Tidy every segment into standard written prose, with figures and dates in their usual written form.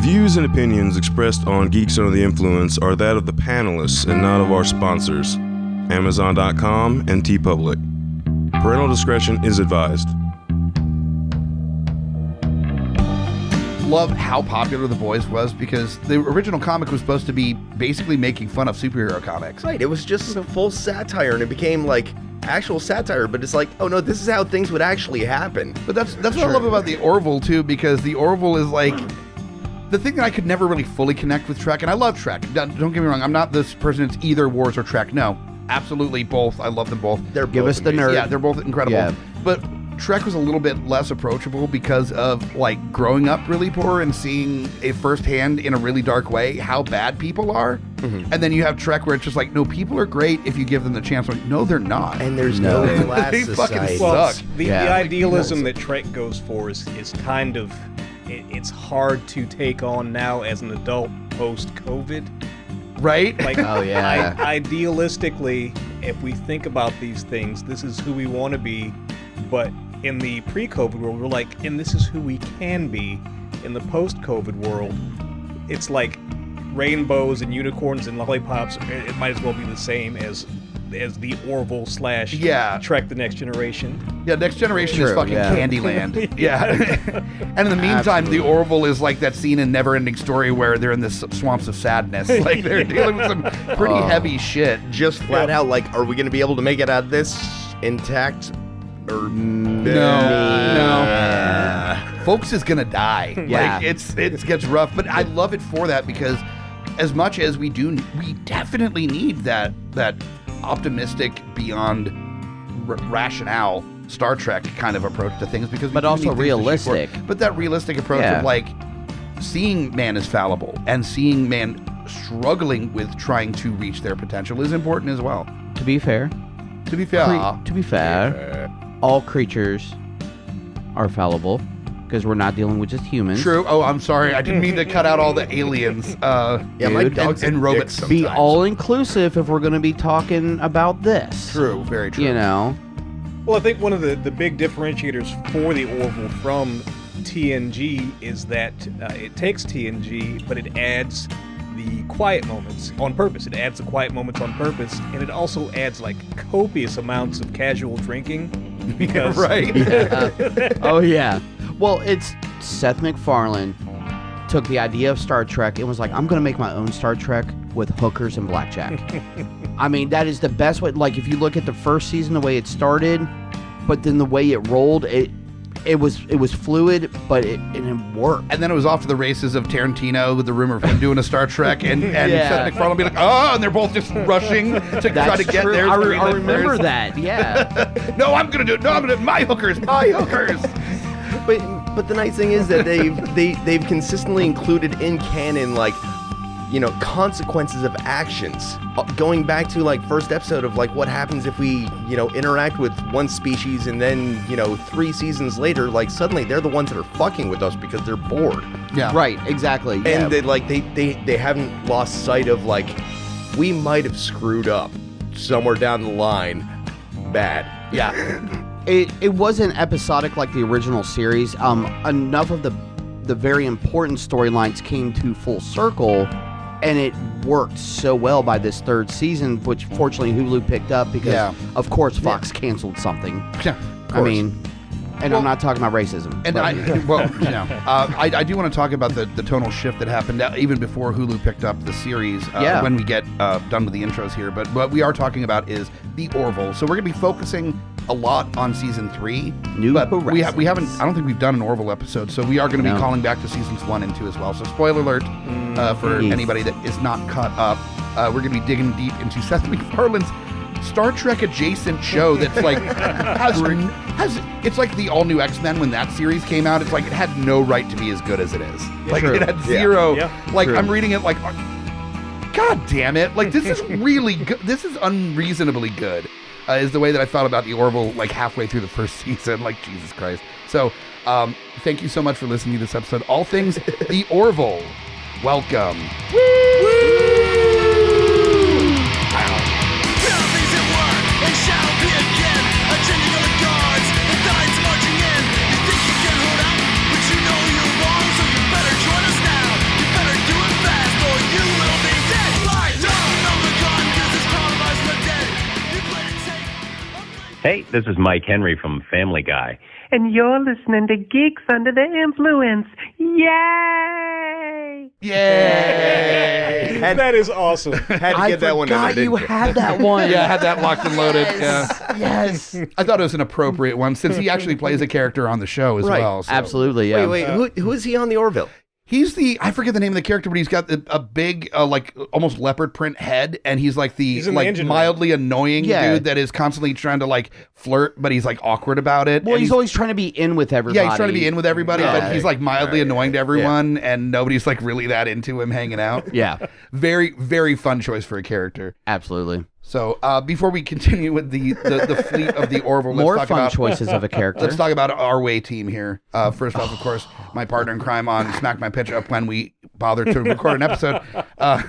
views and opinions expressed on Geeks Under the Influence are that of the panelists and not of our sponsors, Amazon.com and TeePublic. Parental discretion is advised. Love how popular The Boys was because the original comic was supposed to be basically making fun of superhero comics. Right, it was just a full satire, and it became like actual satire, but it's like, oh no, this is how things would actually happen. But that's what I love about the Orville too, because the Orville is like the thing that I could never really fully connect with Trek, and I love Trek. Don't get me wrong, I'm not this person that's either Wars or Trek. No, absolutely both. I love them both. Give us the nerd. Yeah, they're both incredible. Yeah. But Trek was a little bit less approachable because of like growing up really poor and seeing a firsthand in a really dark way how bad people are. Mm-hmm. And then you have Trek where it's just like, no, people are great if you give them the chance. Like, no, they're not. And there's no class they society. fucking Well, suck. the idealism that Trek goes for is kind of, it's hard to take on now as an adult post-COVID. Right? Like, Oh, yeah. Idealistically, if we think about these things, this is who we want to be. But in the pre-COVID world, we're like, and this is who we can be. In the post-COVID world, it's like rainbows and unicorns and lollipops. It might as well be the same as the Orville / Trek: The Next Generation. Yeah, Next Generation is fucking Candyland. Yeah. And in the meantime, Absolutely. the Orville is like that scene in Neverending Story where they're in the swamps of sadness. Like they're dealing with some pretty heavy shit. Just flat out, like, are we going to be able to make it out of this intact? Or No. Folks is gonna die. Yeah. Like it gets rough, but I love it for that because as much as we definitely need that optimistic beyond rationale Star Trek kind of approach to things because But also realistic. But that realistic approach of like seeing man as fallible and seeing man struggling with trying to reach their potential is important as well. To be fair, all creatures are fallible because we're not dealing with just humans. True. Oh, I'm sorry. I didn't mean to cut out all the aliens. My dog's and robots. Be all inclusive if we're going to be talking about this. True. Very true. You know. Well, I think one of the big differentiators for the Orville from TNG is that it takes TNG, but it adds the quiet moments on purpose. It adds the quiet moments on purpose, and it also adds like copious amounts of casual drinking. Because right. Oh, yeah. Well, it's Seth MacFarlane took the idea of Star Trek and was like, I'm going to make my own Star Trek with hookers and blackjack. I mean, that is the best way. Like, if you look at the first season, the way it started, but then the way it rolled, it was fluid, but it worked. And then it was off to the races of Tarantino with the rumor of him doing a Star Trek, and Seth MacFarlane be like, oh, and they're both just rushing to try to get there. I remember that, yeah. No, I'm gonna do it. No, I'm gonna do it. My hookers. But the nice thing is that they've consistently included in canon, like, you know, consequences of actions. Going back to like first episode of like what happens if we, you know, interact with one species and then, you know, 3 seasons later, like suddenly they're the ones that are fucking with us because they're bored. Yeah. Right, exactly. Yeah. And they haven't lost sight of like, we might have screwed up somewhere down the line bad. Yeah. It wasn't episodic like the original series. Enough of the very important storylines came to full circle, and it worked so well by this 3rd season, which fortunately Hulu picked up because, of course, Fox canceled something. Yeah, I mean, and I'm not talking about racism. And I do want to talk about the tonal shift that happened even before Hulu picked up the series when we get done with the intros here. But what we are talking about is the Orville. So we're going to be focusing a lot on season 3. But we haven't. I don't think we've done an Orville episode, so we are going to be calling back to seasons 1 and 2 as well. So spoiler alert for anybody that is not caught up. We're going to be digging deep into Seth MacFarlane's Star Trek adjacent show that's like has it's like the all new X-Men when that series came out. It's like it had no right to be as good as it is. Like it had zero. Like I'm reading it like, God damn it! Like this is really good. This is unreasonably good. Is the way that I thought about the Orville like halfway through the first season. Like Jesus Christ. So thank you so much for listening to this episode. All things the Orville. Welcome. And shall be again, a changing of the guards, the tides marching in. You think you can hold out, but you know you're wrong, so you better join us now. Hey, this is Mike Henry from Family Guy. And you're listening to Geeks Under the Influence. Yay! Yay! That is awesome. Had to get that one in there, God, didn't you had that one. Yeah, I had that locked and loaded. Yes. I thought it was an appropriate one since he actually plays a character on the show as Right. well. So. Absolutely, yeah. Wait, who is he on the Orville? He's I forget the name of the character, but he's got a big, like almost leopard print head, and he's like He's in the like engine mildly annoying Yeah. dude that is constantly trying to like flirt, but he's like awkward about it. Well, And he's always trying to be in with everybody. yeah, he's trying to be in with everybody, Yeah. but he's like mildly annoying to everyone, and nobody's like really that into him hanging out. Yeah, Very, very fun choice for a character. absolutely. So before we continue with the fleet of the Orville, let's More talk fun about choices of a character. Let's talk about our way team here. First off, of course, my partner in crime on Smack My Pitch Up when we bother to record an episode,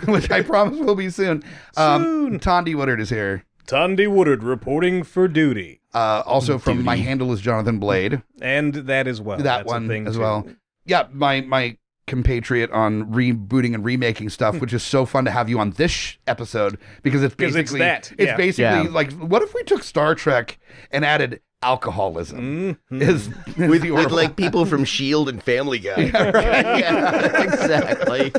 which I promise will be soon. Thandi Woodard is here. Thandi Woodard reporting for duty. Also from My Handle is Jonathan Blade. And that as well. That That's a one thing as too. well. Yeah, my compatriot on rebooting and remaking stuff, which is so fun to have you on this episode because it's basically that, it's yeah. basically Yeah. like what if we took Star Trek and added alcoholism? Mhm. Is With the Orville. like people from S.H.I.E.L.D. and Family Guy. Yeah, exactly.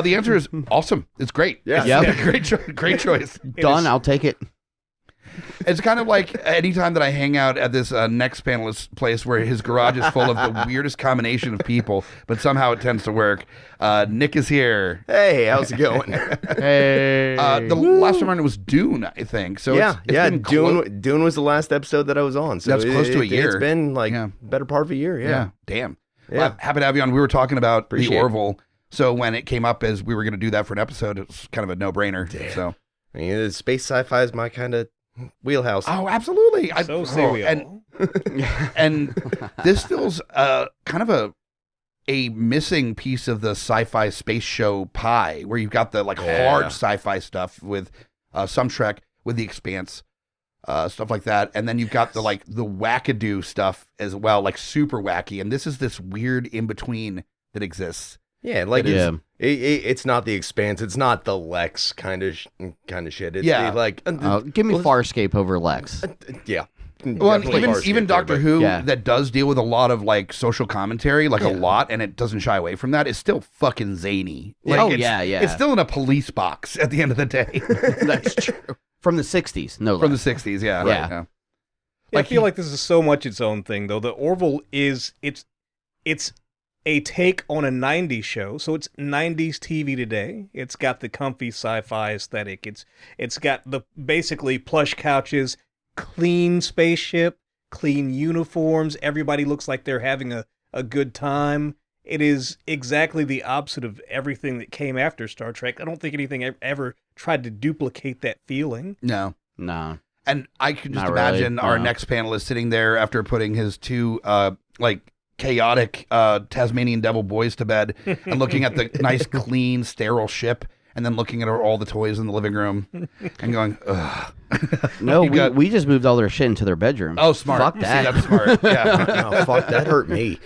The answer is awesome. It's great. Yeah. Yep. Great choice. Done. I'll take it. It's kind of like anytime that I hang out at this next panelist's place where his garage is full of the weirdest combination of people, but somehow it tends to work. Nick is here. Hey, how's it going? Hey. The last time around it was Dune, I think. So it's been Dune was the last episode that I was on. So That's close to a year. It's been like Yeah. better part of a year. Yeah. Damn. Yeah. Well, happy to have you on. We were talking about Appreciate the it. Orville. So when it came up as we were going to do that for an episode, it was kind of a no-brainer. Damn. So. I mean, space sci-fi is my kind of wheelhouse. Oh, absolutely. So say we and all. and this feels kind of a missing piece of the sci-fi space show pie, where you've got the like hard sci-fi stuff with some Trek, with The Expanse, stuff like that, and then you've got the like the wackadoo stuff as well, like super wacky. And this is this weird in between that exists. Yeah, like Yeah. it's not The Expanse. It's not the Lex kind of shit. It's Yeah. like Give me Farscape over Lex. yeah. Well, and Definitely even Farscape Doctor there, Who Yeah. that does deal with a lot of like social commentary, like a lot, and it doesn't shy away from that. It's still fucking zany. Like, Oh, it's, yeah, yeah. It's still in a police box at the end of the day. That's true. From the 60s, no From the less. 60s, yeah. Yeah. Yeah, Like I feel like this is so much its own thing, though. The Orville is it's a take on a 90s show, so it's 90s TV today. It's got the comfy sci-fi aesthetic. It's got the basically plush couches, clean spaceship, clean uniforms. Everybody looks like they're having a good time. It is exactly the opposite of everything that came after Star Trek. I don't think anything ever tried to duplicate that feeling. No. No. And I can just Not really, imagine our no. next panelist sitting there after putting his two like chaotic Tasmanian devil boys to bed and looking at the nice, clean, sterile ship, and then looking at all the toys in the living room and going, ugh. No, You got- we just moved all their shit into their bedroom. Oh, smart. Fuck See, that. that's smart. Yeah. Oh, fuck, that hurt me.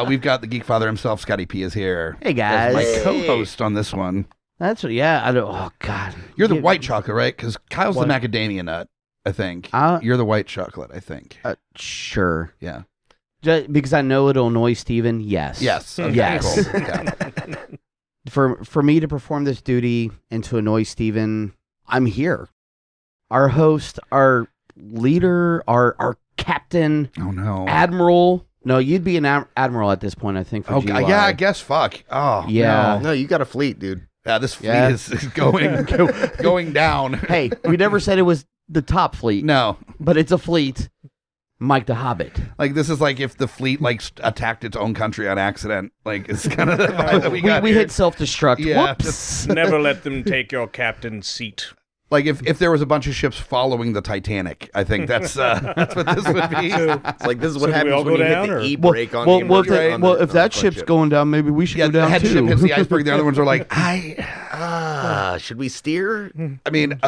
We've got the Geek Father himself, Scotty P, is here. Hey, guys. My co-host on this one. That's what, yeah. I don't, oh, God. You're the Yeah. white chocolate, right? Because Kyle's What? the macadamia nut, I think. Uh, You're the white chocolate, I think. Sure. Yeah. Just because I know it'll annoy Steven, yes. Yes. Okay, Yes. cool. Yeah. For me to perform this duty and to annoy Steven, I'm here. Our host, our leader, our captain, Oh, no. admiral. No, you'd be an admiral at this point, I think, for Oh, GUI. yeah, I guess. Fuck. Oh, Yeah. No, you got a fleet, dude. Yeah, this fleet Yeah. is going down. Hey, we never said it was the top fleet, No, but it's a fleet. Mike the Hobbit. like this is like if the fleet like attacked its own country on accident. Like it's kind of the vibe that we got. We here. hit self-destruct. Yeah, Whoops. Never let them take your captain's seat. Like if there was a bunch of ships following the Titanic, I think that's what this would be. It's like this is what So do we happens all when go you down, hit or- the e-brake on the well, emergency. on the- if on that the ship's ship. going down, maybe we should Yeah, go the down head too. ship hits the iceberg. The other ones are like, should we steer? I mean,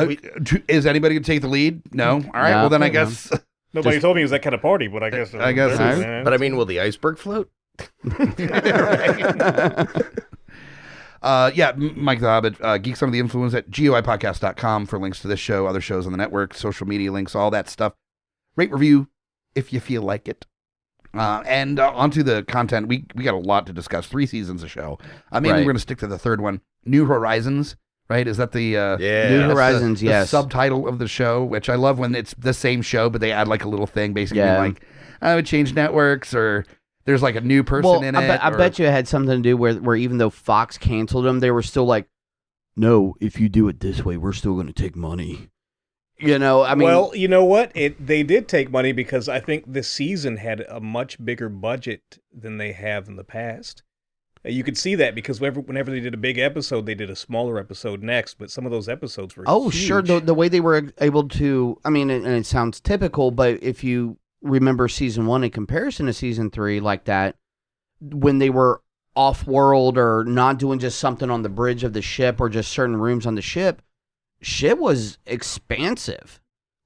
is anybody gonna take the lead? No. All right. No, Well, then I no. guess. Nobody told me it was that kind of party, but I guess. I guess it's- Yeah. But I mean, will the iceberg float? Mike the Hobbit, Geeks Under the Influence at GUIPodcast.com for links to this show, other shows on the network, social media links, all that stuff. Rate, review, if you feel like it. And onto the content, we got a lot to discuss. 3 seasons of show. Maybe we're going to stick to the third one. New Horizons, right? Is that the New Horizons? the subtitle of the show, which I love when it's the same show, but they add like a little thing, basically like I would change networks, or there's like a new person in it. I bet you it had something to do where even though Fox canceled them, they were still like, no, if you do it this way, we're still going to take money. Well, you know what? They did take money because I think this season had a much bigger budget than they have in the past. You could see that because whenever they did a big episode, they did a smaller episode next, but some of those episodes were huge. Sure. The way they were able to, and it sounds typical, but if you remember season 1 in comparison to season 3 like that, when they were off-world or not doing just something on the bridge of the ship or just certain rooms on the ship, shit was expansive.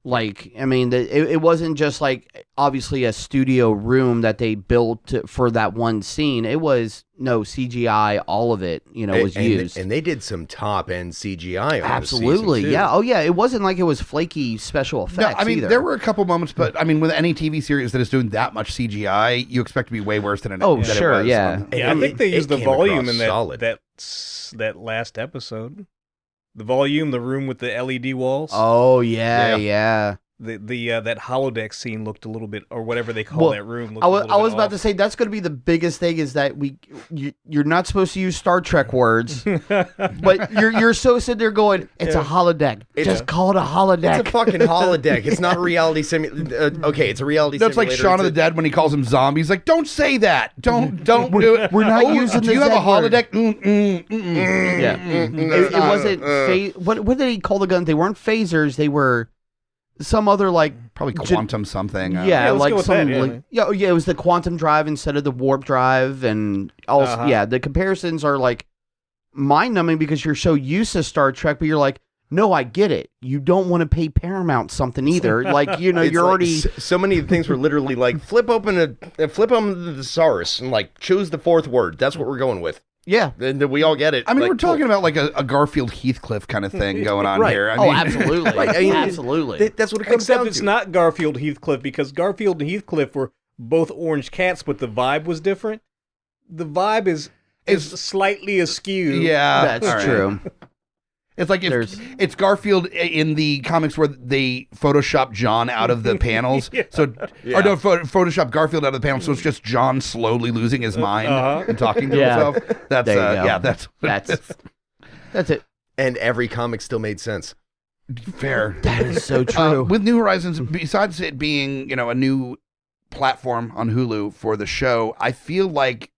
Like, it wasn't just like obviously a studio room that they built for that one scene. It was CGI, all of it, was used. And they did some top end CGI on Absolutely, the season too. Yeah. Oh yeah, it wasn't like it was flaky special effects. No, either. There were a couple moments, but with any TV series that is doing that much CGI, you expect to be way worse than it. Oh, sure, yeah. I think they used the volume in that last episode. The volume, the room with the LED walls. Oh yeah. That holodeck scene looked a little bit, or whatever they call that room. I was about to say that's going to be the biggest thing is that you're not supposed to use Star Trek words, but you're so sitting there going, it's a holodeck. Just call it a holodeck. It's a fucking holodeck. It's not a reality simulator. Okay, it's a reality That's simulator. That's like Shaun of the Dead when he calls them zombies. Like, don't say that. Don't do it. We're not using. Do you have a holodeck? Yeah. It wasn't. What did he call the guns? They weren't phasers. They were. Some other probably quantum something. It was the quantum drive instead of the warp drive, and also the comparisons are like mind-numbing because you're so used to Star Trek, but you're like, no, I get it. You don't want to pay Paramount something either. You're already so many things were literally like flip open the thesaurus and choose the 4th word. That's what we're going with. Yeah. Then we all get it. We're talking about like a Garfield Heathcliff kind of thing going on here. Absolutely. Absolutely. That's what it comes down to. Except it's not Garfield Heathcliff because Garfield and Heathcliff were both orange cats, but the vibe was different. The vibe is slightly askew. Yeah. That's true. It's like if it's Garfield in the comics where they Photoshop John out of the panels. Photoshop Garfield out of the panels, so it's just John slowly losing his mind and talking to himself. That's that's it. And every comic still made sense. Fair. That is so true. With New Horizons, besides it being, a new platform on Hulu for the show, I feel like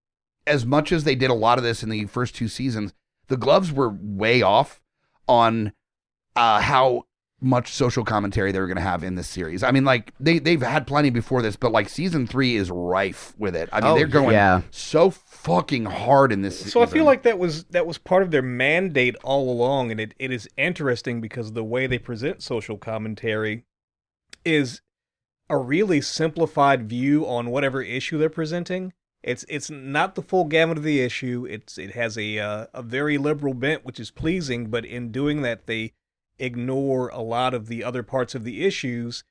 as much as they did a lot of this in the first 2 seasons, the gloves were way off on how much social commentary they were going to have in this series. They've had plenty before this, but season 3 is rife with it. They're going so fucking hard in this season. So I feel like that was part of their mandate all along, and it is interesting because the way they present social commentary is a really simplified view on whatever issue they're presenting. It's not the full gamut of the issue. It has a very liberal bent, which is pleasing, but in doing that, they ignore a lot of the other parts of the issues.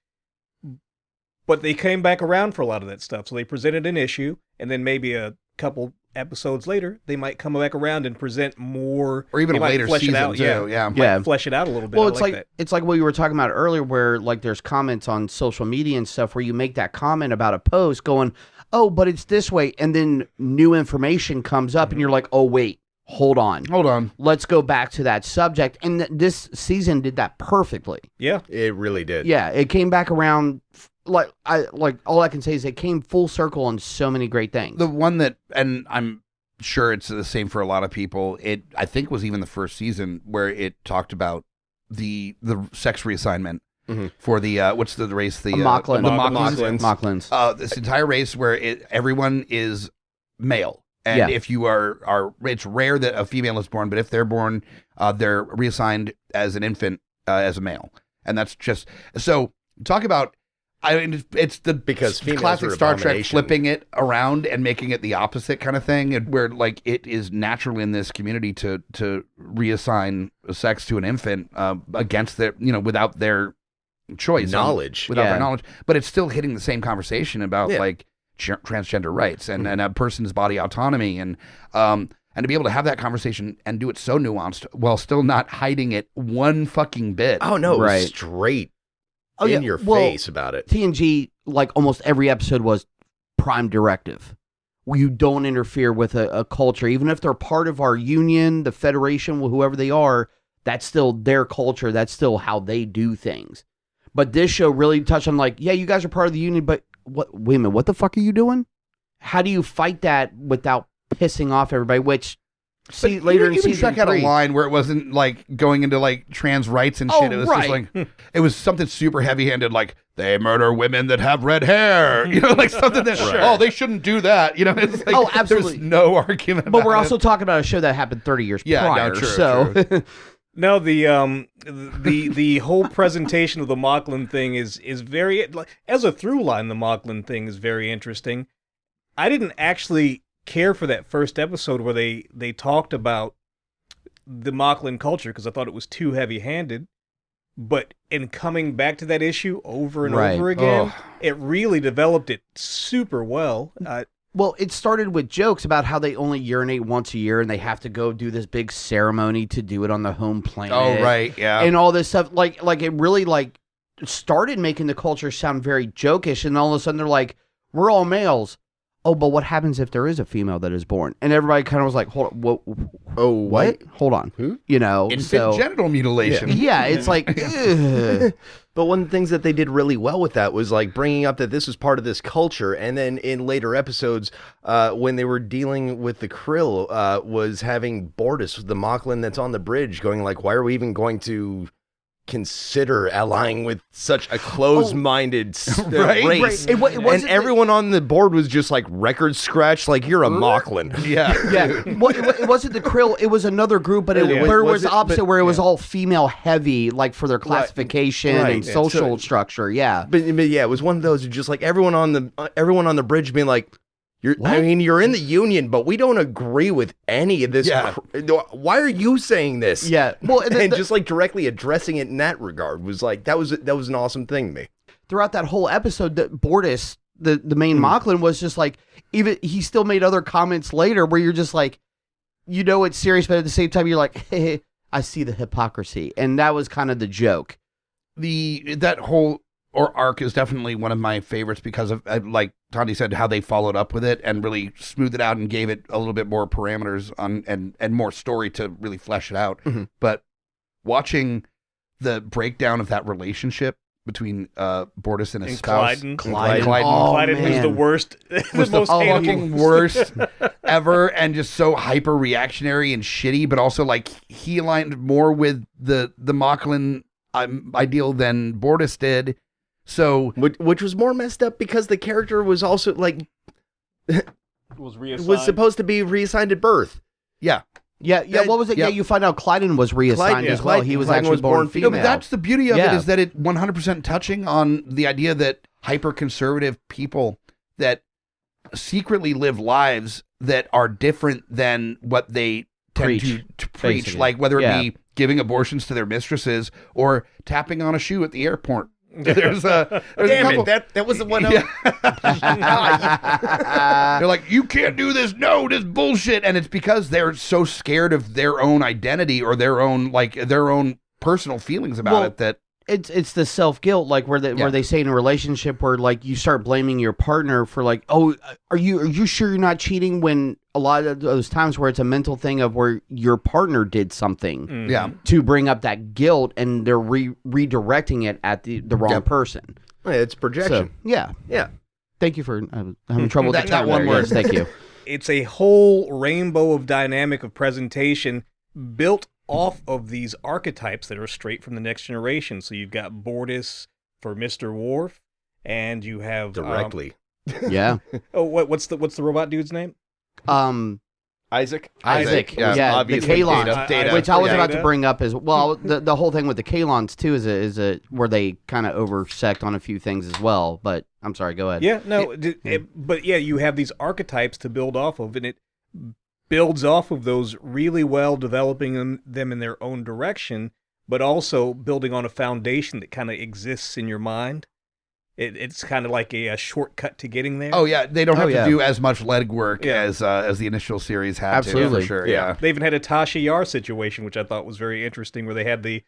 But they came back around for a lot of that stuff. So they presented an issue, and then maybe a couple episodes later, they might come back around and present more, or even a later season too. Yeah, flesh it out a little bit. Well, it's like what you were talking about earlier, where there's comments on social media and stuff where you make that comment about a post, going, oh, but it's this way, and then new information comes up, and you're like, oh, wait, hold on. Let's go back to that subject. And this season did that perfectly. Yeah. It really did. Yeah, it came back around, all I can say is it came full circle on so many great things. The one that, and I'm sure it's the same for a lot of people, I think was even the first season where it talked about the sex reassignment. Mm-hmm. For the what's the race? The Moclans. This entire race where everyone is male, and if you are, it's rare that a female is born, but if they're born, they're reassigned as an infant as a male, and that's just so. Talk about I mean, it's the Because females classic are Star Trek abomination. flipping it around and making it the opposite kind of thing, and where like it is natural in this community to reassign sex to an infant against their, without their choice, Knowledge. without their knowledge, but it's still hitting the same conversation about Yeah. like transgender rights and a person's body autonomy and to be able to have that conversation and do it so nuanced while still not hiding it one fucking bit. Oh no, it Right. was straight Oh, yeah. in your Well, face about it. TNG, like almost every episode, was Prime Directive. You don't interfere with a culture, even if they're part of our union, the Federation, whoever they are. That's still their culture. That's still how they do things. But this show really touched on like, yeah, you guys are part of the union, but what? Wait a minute, what the fuck are you doing? How do you fight that without pissing off everybody? Which see But later in even season check out 3. a line where it wasn't like going into like trans rights and shit. Oh, It was right. just like it was something super heavy-handed, like they murder women that have red hair. Like something that oh they shouldn't do that. It's like Oh, absolutely. there's no argument. But we're about also it. talking about a show that happened 30 years Yeah, no, prior. true, so No, the whole presentation of the Moclan thing is very, like, as a through line, the Moclan thing is very interesting. I didn't actually care for that first episode where they talked about the Moclan culture because I thought it was too heavy-handed. But in coming back to that issue over and Right. over again, Oh. it really developed it super well. well, it started with jokes about how they only urinate once a year and they have to go do this big ceremony to do it on the home planet. Oh right, yeah. And all this stuff, like it really like started making the culture sound very jokish, and all of a sudden they're like, "We're all males." Oh, but what happens if there is a female that is born? And everybody kind of was like, "Hold on, Oh, what? Hold on, Who? Infant so genital mutilation. yeah, it's like, ugh. But one of the things that they did really well with that was like bringing up that this was part of this culture, and then in later episodes, when they were dealing with the Krill, was having Bortus, the Moclan that's on the bridge, going like, "Why are we even going to consider allying with such a closed-minded Right, race?" right. It And wasn't everyone on the board was just like record scratch, like you're a Moclan. Yeah. Yeah, well, it wasn't the Krill. It was another group, but Yeah. where it Was was it- opposite, but- where it was all female heavy, like for their classification Right. and Yeah. social So- structure. Yeah, But yeah, it was one of those just like everyone on the bridge being like, I mean, you're in the union, but we don't agree with any of this. Yeah. Why are you saying this? yeah. Well, And just like directly addressing it in that regard was like that was an awesome thing to me. throughout that whole episode, that Bortus, the main Moclan, was just like, even he still made other comments later where you're just like, it's serious, but at the same time you're like, hey, I see the hypocrisy, and that was kind of the joke. That whole arc is definitely one of my favorites because of, like Thandi said, how they followed up with it and really smoothed it out and gave it a little bit more parameters on and more story to really flesh it out. Mhm. But watching the breakdown of that relationship between Bortus and his And spouse, Klyden. Klyden. Oh, Clyden was the man. worst, was the most hated fucking one. worst ever, and just so hyper reactionary and shitty, but also like he aligned more with the Moclan ideal than Bortus did. So Which was more messed up because the character was also like was supposed to be reassigned at birth. yeah, Yeah. That- What was it? yeah. Yeah, you find out Klyden was reassigned Clyden- as well. Clyden- He was Clyden actually was born born no, female. but that's the beauty of it, Yeah. is that it 100% touching on the idea that hyper conservative people that secretly live lives that are different than what they tend to preach, basically. like whether it Yeah. be giving abortions to their mistresses or tapping on a shoe at the airport. There's a couple. that was the one. They're like, you can't do this. No, this bullshit. And it's because they're so scared of their own identity or their own personal feelings about it that It's the self guilt, like where they say in a relationship where like you start blaming your partner for like, oh, are you sure you're not cheating, when a lot of those times where it's a mental thing of where your partner did something yeah. to bring up that guilt, and they're redirecting it at the wrong person. It's projection. So yeah, Yeah. thank you for having trouble with That- the that term one there. word. Yes, thank you. It's a whole rainbow of dynamic of presentation built off of these archetypes that are straight from the Next Generation. So you've got Bortus for Mr. Worf, and you have Directly. Yeah. what's the robot dude's name? I Isaac. Yeah. the Obviously, Kylons, Data. which I was about Data. to bring up as well. The whole thing with the Kylons too is a where they kind of oversect on a few things as well. But I'm sorry, go ahead. Yeah, no, but yeah, you have these archetypes to build off of, and it builds off of those really well, developing them in their own direction, but also building on a foundation that kind of exists in your mind. It's kind of like a shortcut to getting there. Oh yeah, they don't have yeah. to do as much legwork Yeah. as the initial series had Absolutely. to, for sure. Yeah. They even had a Tasha Yar situation, which I thought was very interesting, where they had the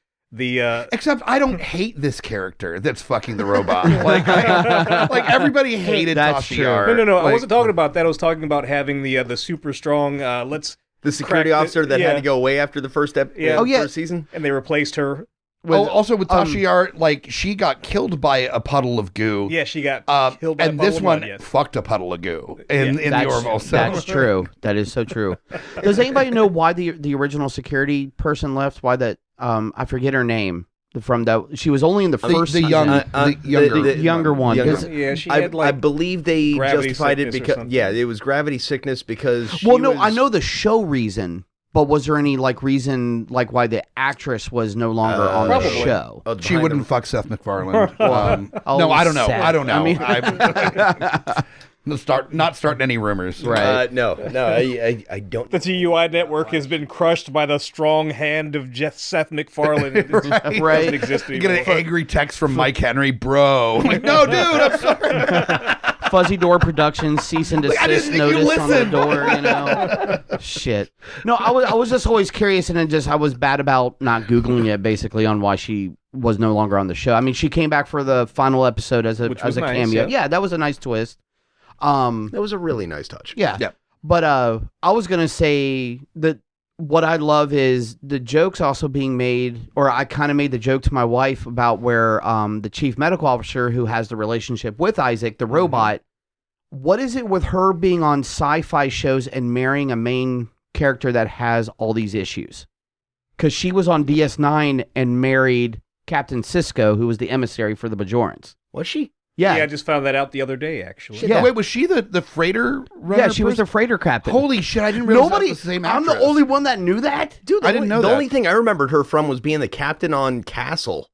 Except I don't hate this character that's fucking the robot. Like everybody hated That's Tasha true. Yar. no, I Like, wasn't talking about that. I was talking about having the super strong. The security Crack the- officer that yeah. had to go away after the first Yeah. first season. and they replaced her. also with Tasha Yar, like she got killed by a puddle of goo. Yeah, she got killed by and a this puddle one of blood, yes. fucked a puddle of goo in the That's- Orville. So. That's true. That is so true. Does anybody know why the original security person left? Why that? I forget her name. From that, she was only in the first the young, season. the younger one. younger- 'Cause- Yeah, she I had like believe they gravity justified it sickness or because something. it was gravity sickness because she well, no, was- I know the show reason, but was there any reason why the actress was no longer on the Probably. show? Oh, She behind wouldn't them. fuck Seth MacFarlane. Oh, No, I don't know. Seth. I don't know. I mean- I'm not starting any rumors. Right. No, I don't. the GUI network has been crushed by the strong hand of Seth MacFarlane. It doesn't Right. exist You get anymore. an angry text from Mike Henry, bro. I'm like, no, dude, I'm sorry. Fuzzy Door Productions cease and I desist didn't think you notice on the listened. door. You know, shit. No, I was just always curious, and I was bad about not googling it basically on why she was no longer on the show. I mean, she came back for the final episode as a Which was nice, cameo. yeah. Yeah, that was a nice twist. That was a really nice touch. Yeah. Yep. But I was gonna say that what I love is the jokes also being made, or I kind of made the joke to my wife about where the chief medical officer who has the relationship with Isaac, the robot, what is it with her being on sci-fi shows and marrying a main character that has all these issues? Because she was on DS9 and married Captain Sisko, who was the emissary for the Bajorans. Was she? Yeah. Yeah, I just found that out the other day, actually. Shit, Yeah. no, wait, was she the freighter runner? Yeah, she was the person? freighter captain. Holy shit, I didn't realize Nobody. that was the same I'm actress. the only one that knew that. Dude, I didn't know the that. only thing I remembered her from was being the captain on Castle.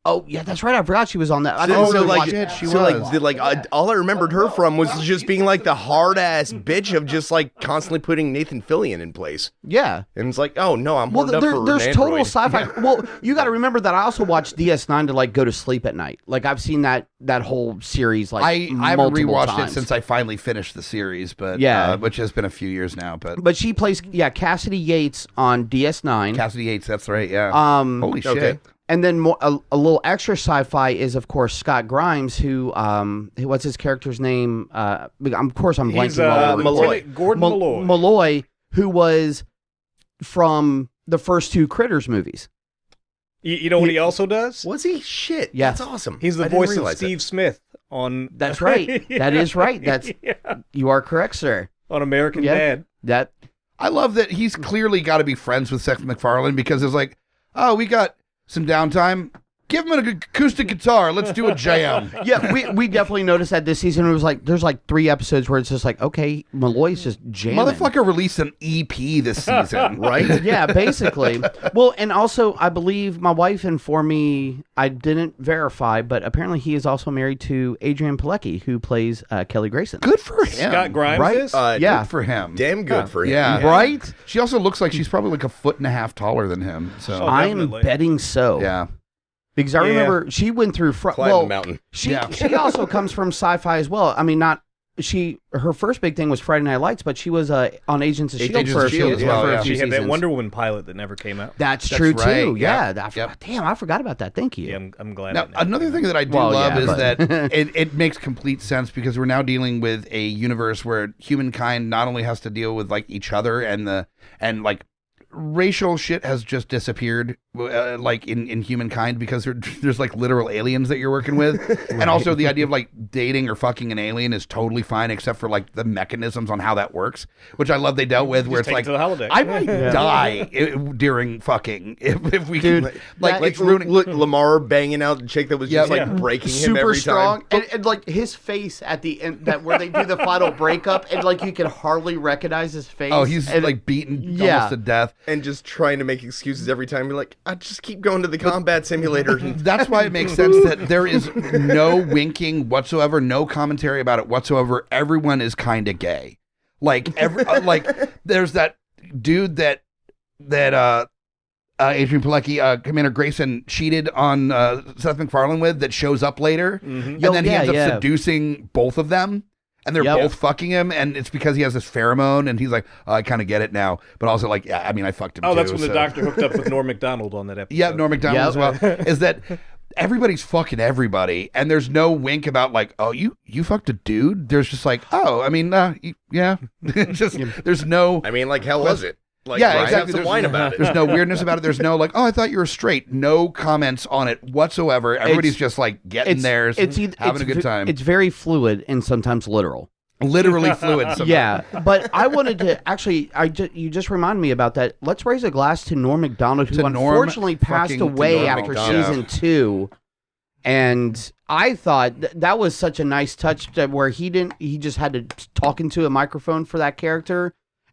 Oh, yeah, that's right. I forgot she was on that. I So, didn't so, really like, watch shit, she so was. like, all I remembered her from was just being like the hard ass bitch of just like constantly putting Nathan Fillion in place. Yeah. And it's like, oh no, I'm Well, horned up for there's an total android. sci-fi. Well, you got to remember that I also watched DS9 to like go to sleep at night. Like I've seen that whole series like I haven't multiple rewatched times. it since I finally finished the series, but Yeah. which has been a few years now. But But she plays Cassidy Yates on DS9. Cassidy Yates, that's right. Yeah. Holy shit. okay. And then more, a little extra sci-fi is of course Scott Grimes, who what's his character's name? Of course I'm blanking. He's all over it. Malloy. Gordon Malloy. Malloy, who was from the first two Critters movies. You know what he also does? Was he? Shit. Yeah. That's awesome. He's the I didn't voice of realize that. Steve Smith on. That's right. That is right. That's you are correct, sir. on American Yeah. Dad. That I love that he's clearly got to be friends with Seth MacFarlane because it's like, oh, we got some downtime. Give him an acoustic guitar. Let's do a jam. yeah, we definitely noticed that this season. It was like there's like 3 episodes where it's just like, okay, Malloy's just jamming. Motherfucker released an EP this season, right? Yeah, basically. Well, and also I believe my wife informed me, I didn't verify, but apparently he is also married to Adrian Pilecki, who plays Kelly Grayson. Good for him. Scott Grimes right? is? Yeah. Good for him. Damn good for him. Yeah. Right? She also looks like she's probably like a foot and a half taller than him. So Oh, I'm definitely. betting so. yeah. Because I Yeah. remember she went through Climb the mountain. She also comes from sci-fi as well. I mean, her first big thing was Friday Night Lights, but she was on Agents of S.H.I.E.L.D. Agents for of a S.H.I.E.L.D. few, as well, for a yeah. few She had that seasons. Wonder Woman pilot that never came out. That's That's true right. too. Yep. Yeah. Damn, I forgot about that. Thank you. Yeah, I'm glad. Now, it never another came thing out. that I do Well, love yeah, is but- that it makes complete sense because we're now dealing with a universe where humankind not only has to deal with like each other and like racial shit has just disappeared like in humankind, because there's like literal aliens that you're working with. And also the idea of like dating or fucking an alien is totally fine, except for like the mechanisms on how that works, which I love they dealt with, where it's like, I might die during fucking if we it's ruining. Lamar banging out the chick that was just like breaking him super every strong time. and like his face at the end, that where they do the final breakup, and like you can hardly recognize his face. Oh, he's like beaten almost to death, and just trying to make excuses every time. You're like, I just keep going to the combat simulator. That's why it makes sense that there is no winking whatsoever, no commentary about it whatsoever. Everyone is kind of gay. Like like there's that dude that Adrian Pilecki, Commander Grayson cheated on Seth MacFarlane with, that shows up later, and then he ends up seducing both of them. And they're both fucking him, and it's because he has this pheromone, and he's like, I kind of get it now. But also, like, yeah, I mean, I fucked him too. Oh, that's when the doctor hooked up with Norm Macdonald on that episode. Yeah, Norm Macdonald as well. Is that everybody's fucking everybody, and there's no wink about, like, oh, you fucked a dude? There's just like, oh, I mean, yeah. Just, there's no... I mean, like, how was it? Like, exactly. There's wine about it. There's no weirdness about it. There's no like, oh, I thought you were straight. No comments on it whatsoever. Everybody's just like getting theirs, having a good time. It's very fluid and sometimes literal. Literally fluid. Sometimes. Yeah, but I wanted to actually. You just reminded me about that. Let's raise a glass to Norm Macdonald, who unfortunately passed away after season 2. And I thought that was such a nice touch where he just had to talk into a microphone for that character.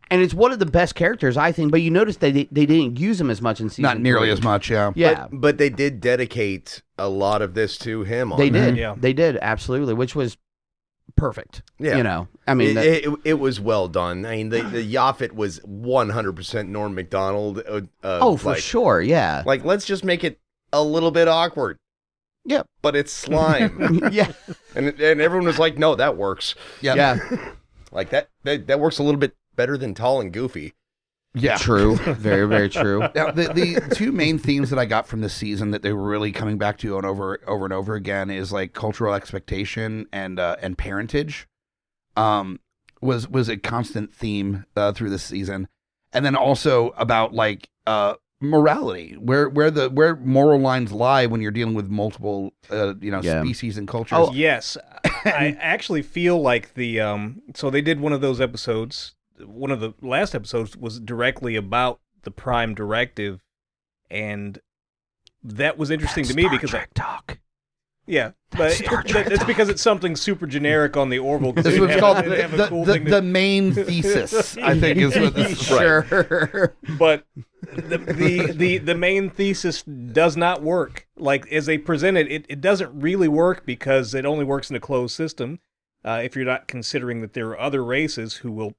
And it's one of the best characters, I think. But you notice they didn't use him as much in season 3. Not nearly as much, yeah. Yeah. But they did dedicate a lot of this to him. They did. Yeah. They did, absolutely, which was perfect. Yeah. You know, I mean. It was well done. I mean, the Yaphet was 100% Norm Macdonald. For sure, yeah. Like, let's just make it a little bit awkward. Yeah. But it's slime. Yeah. And everyone was like, no, that works. Yeah. Like, that works a little bit better than Tall and Goofy. Yeah. True. Very, very true. Now, the two main themes that I got from this season that they were really coming back to over and over again is like cultural expectation and parentage. Was a constant theme through this season. And then also about like morality, where moral lines lie when you're dealing with multiple species and cultures. Oh, yes. I actually feel like so they did one of those episodes. One of the last episodes was directly about the Prime Directive, and that was interesting to me because talk. Yeah, but it's because it's something super generic on the Orville. This was called the main thesis, I think, is what this is. Sure. But the main thesis does not work. Like, as they present it, it doesn't really work because it only works in a closed system. If you're not considering that there are other races who will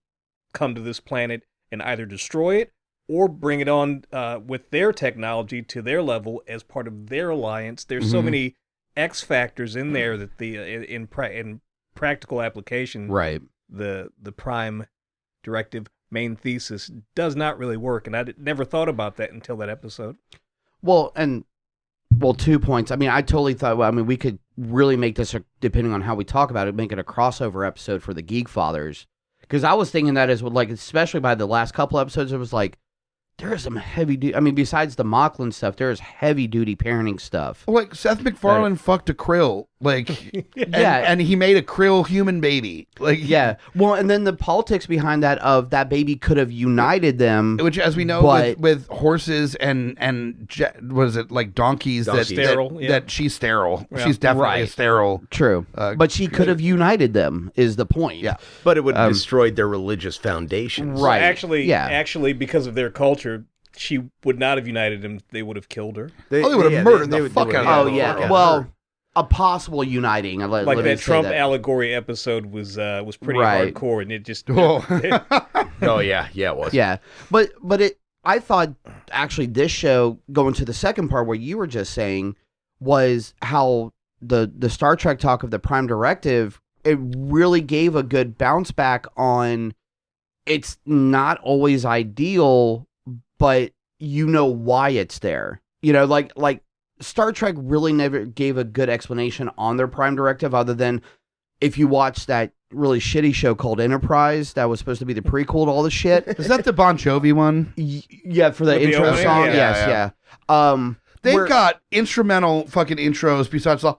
come to this planet and either destroy it or bring it on with their technology to their level as part of their alliance. There's so many X factors in there that in practical application, right? The Prime Directive main thesis does not really work, and I never thought about that until that episode. Well, 2 points. I mean, I totally thought. Well, I mean, we could really make this, depending on how we talk about it, make it a crossover episode for the Geek Fathers. Because I was thinking that as like, especially by the last couple episodes, it was like, there is some heavy duty. I mean, besides the Moclan stuff, there is heavy duty parenting stuff. Like Seth MacFarlane fucked a Krill, like, and he made a Krill human baby, like, yeah. Well, and then the politics behind that baby could have united them, which, as we know, with horses and was it like donkeys that she's sterile. Yeah. She's definitely sterile. True, but she could have united them. Is the point? Yeah, but it would have destroyed their religious foundations. Right. Actually, because of their culture, she would not have united them. They would have killed her. They would have murdered the fuck out of her. Oh, yeah. Well, a possible uniting. Like that Trump allegory episode was pretty hardcore, and it just... Oh, yeah. Yeah, it was. Yeah. But I thought, actually, this show, going to the second part where you were just saying, was how the Star Trek talk of the Prime Directive, it really gave a good bounce back on it's not always ideal, but you know why it's there. You know, like Star Trek really never gave a good explanation on their Prime Directive, other than if you watch that really shitty show called Enterprise that was supposed to be the prequel to all the shit. Is that the Bon Jovi one? Yeah, for the intro song. Yeah. Yeah. They've got instrumental fucking intros besides the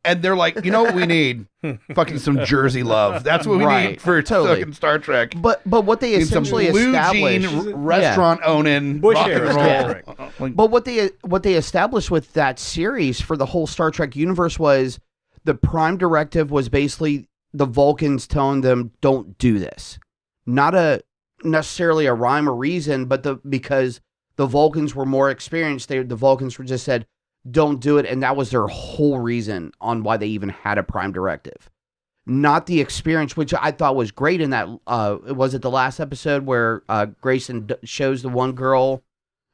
and they're like, you know what we need? Fucking some Jersey love. That's what we need for fucking Star Trek. But what they essentially established, restaurant owning, Bush rock and era roll. But what they established with that series for the whole Star Trek universe was the Prime Directive was basically the Vulcans telling them don't do this, not necessarily a rhyme or reason, but because the Vulcans were more experienced, the Vulcans were just said, don't do it, and that was their whole reason on why they even had a Prime Directive. Not the experience, which I thought was great in that, was it the last episode where Grayson shows the one girl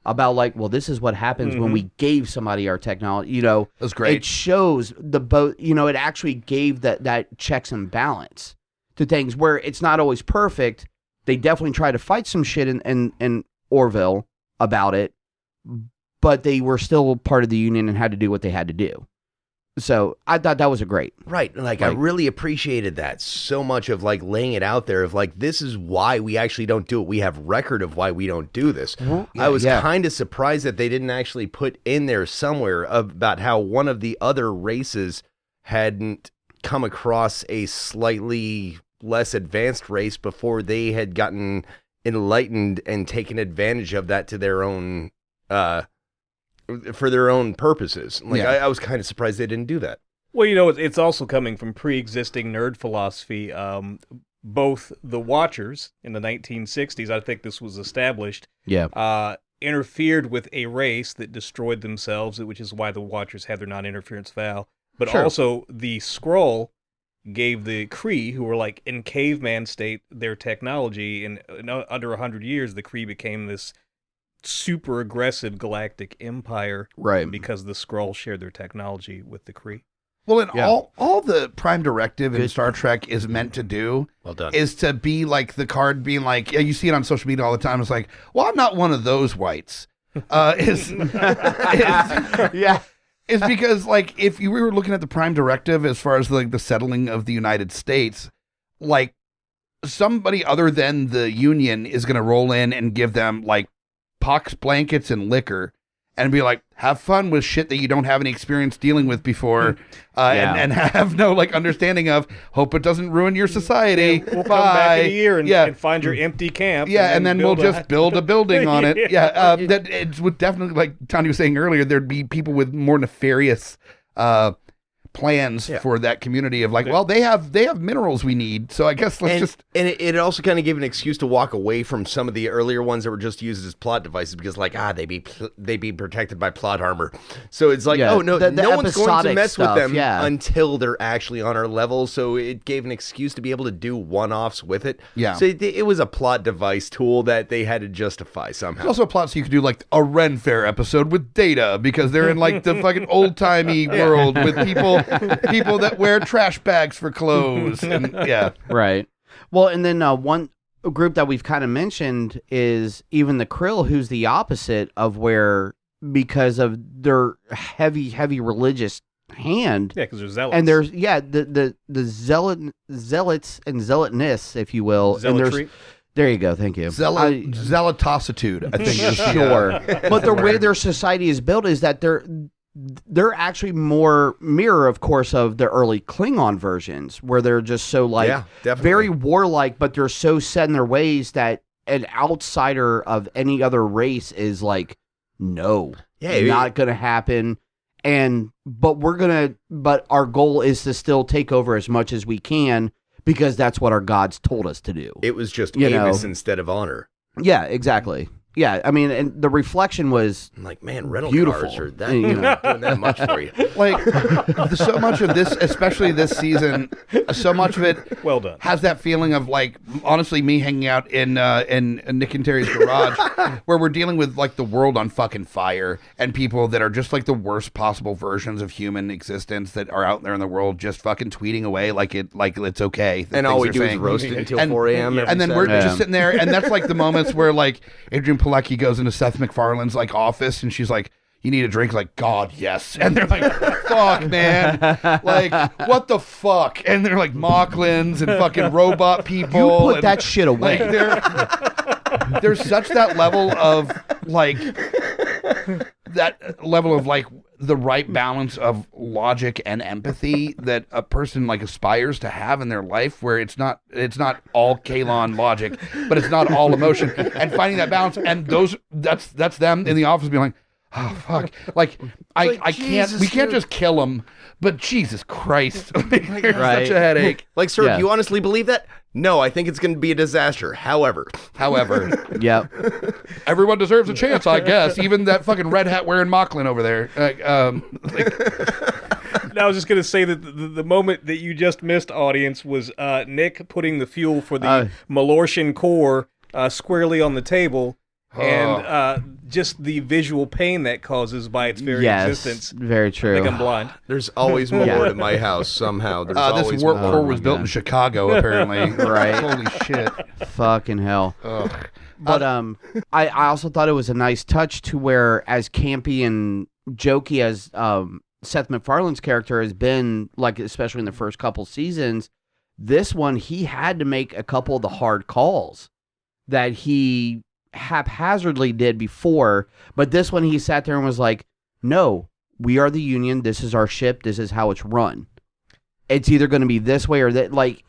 about like, well, this is what happens when we gave somebody our technology, you know. That's great. It shows the both, you know, it actually gave that checks and balance to things where it's not always perfect. They definitely try to fight some shit in Orville about it, but they were still part of the Union and had to do what they had to do. So I thought that was a great. Right. Like I really appreciated that so much of like laying it out there of like, this is why we actually don't do it. We have record of why we don't do this. I was kind of surprised that they didn't actually put in there somewhere about how one of the other races hadn't come across a slightly less advanced race before they had gotten enlightened and taken advantage of that to their own for their own purposes. Like I was kind of surprised they didn't do that. Well, you know, it's also coming from pre-existing nerd philosophy. Both the Watchers in the 1960s, I think this was established, interfered with a race that destroyed themselves, which is why the Watchers had their non-interference vow. But also the Skrull gave the Kree, who were like in caveman state, their technology, and under 100 years, the Kree became this super aggressive galactic empire, right? Because the Skrull shared their technology with the Kree. Well, and all the Prime Directive in Star Trek is meant to do is to be like the card being like, you see it on social media all the time. It's like, well, I'm not one of those whites. Is because like if we were looking at the Prime Directive as far as like the settling of the United States, like somebody other than the Union is going to roll in and give them like pox blankets and liquor and be like, have fun with shit that you don't have any experience dealing with before, and have no like understanding of. Hope it doesn't ruin your society. We'll come back in a year and find your empty camp. And then we'll just build a building on it. That it would definitely, like Thandi was saying earlier, there'd be people with more nefarious plans for that community of like, well, they have minerals we need, so I guess and it also kind of gave an excuse to walk away from some of the earlier ones that were just used as plot devices because like they be protected by plot armor, so it's like no one's going to mess with them until they're actually on our level, so it gave an excuse to be able to do one-offs with it. So it was a plot device tool that they had to justify somehow. It's also a plot so you could do like a Ren Fair episode with Data because they're in like the fucking old-timey world with people that wear trash bags for clothes. And, right. Well, and then one group that we've kind of mentioned is even the Krill, who's the opposite of where, because of their heavy religious hand. Yeah, because they're zealots. And there's, the zealots and zealotness, if you will. Zealotry. There you go. Thank you. Zealotositude, I think. Sure. But the way their society is built is that they're actually more mirror, of course, of the early Klingon versions, where they're just so like very warlike, but they're so set in their ways that an outsider of any other race is like, no, not going to happen. But our goal is to still take over as much as we can because that's what our gods told us to do. It was just Amos instead of honor. Yeah, exactly. Yeah, I mean, and the reflection was like, man, rental beautiful. Cars are that, doing that much for you. Like, so much of this, especially this season, so much of it well done. Has that feeling of, like, honestly, me hanging out in Nick and Terry's garage, where we're dealing with, like, the world on fucking fire, and people that are just, like, the worst possible versions of human existence that are out there in the world just fucking tweeting away like it's okay. And all we do is roast it until 4 a.m. And then we're just sitting there, and that's, like, the moments where, like, Adrian Pilecki goes into Seth MacFarlane's like office and she's like, you need a drink? Like, God, yes. And they're like, fuck, man. Like, what the fuck? And they're like Moclans and fucking robot people. You put that shit away. Like, there's such that level of like the right balance of logic and empathy that a person like aspires to have in their life, where it's not all Kylon logic, but it's not all emotion, and finding that balance. And that's them in the office being like, oh fuck, like I can't, we can't just kill him, but Jesus Christ, like, here's such a headache. Like, sir, do you honestly believe that? No, I think it's going to be a disaster. However, Yep. everyone deserves a chance, I guess. Even that fucking red hat wearing Moclan over there. I was just going to say that the moment that you just missed, audience, was Nick putting the fuel for the Malortian core squarely on the table, and just the visual pain that causes by its very existence. Very true. I think I'm blind. there's always more at my house somehow. There's always this warp more. core was built in Chicago, apparently. Right. Holy shit. Fucking hell. But I also thought it was a nice touch to where, as campy and jokey as Seth MacFarlane's character has been, like especially in the first couple seasons, this one he had to make a couple of the hard calls that he haphazardly did before, but this one he sat there and was like, no, we are the Union, this is our ship, this is how it's run. It's either going to be this way or that, like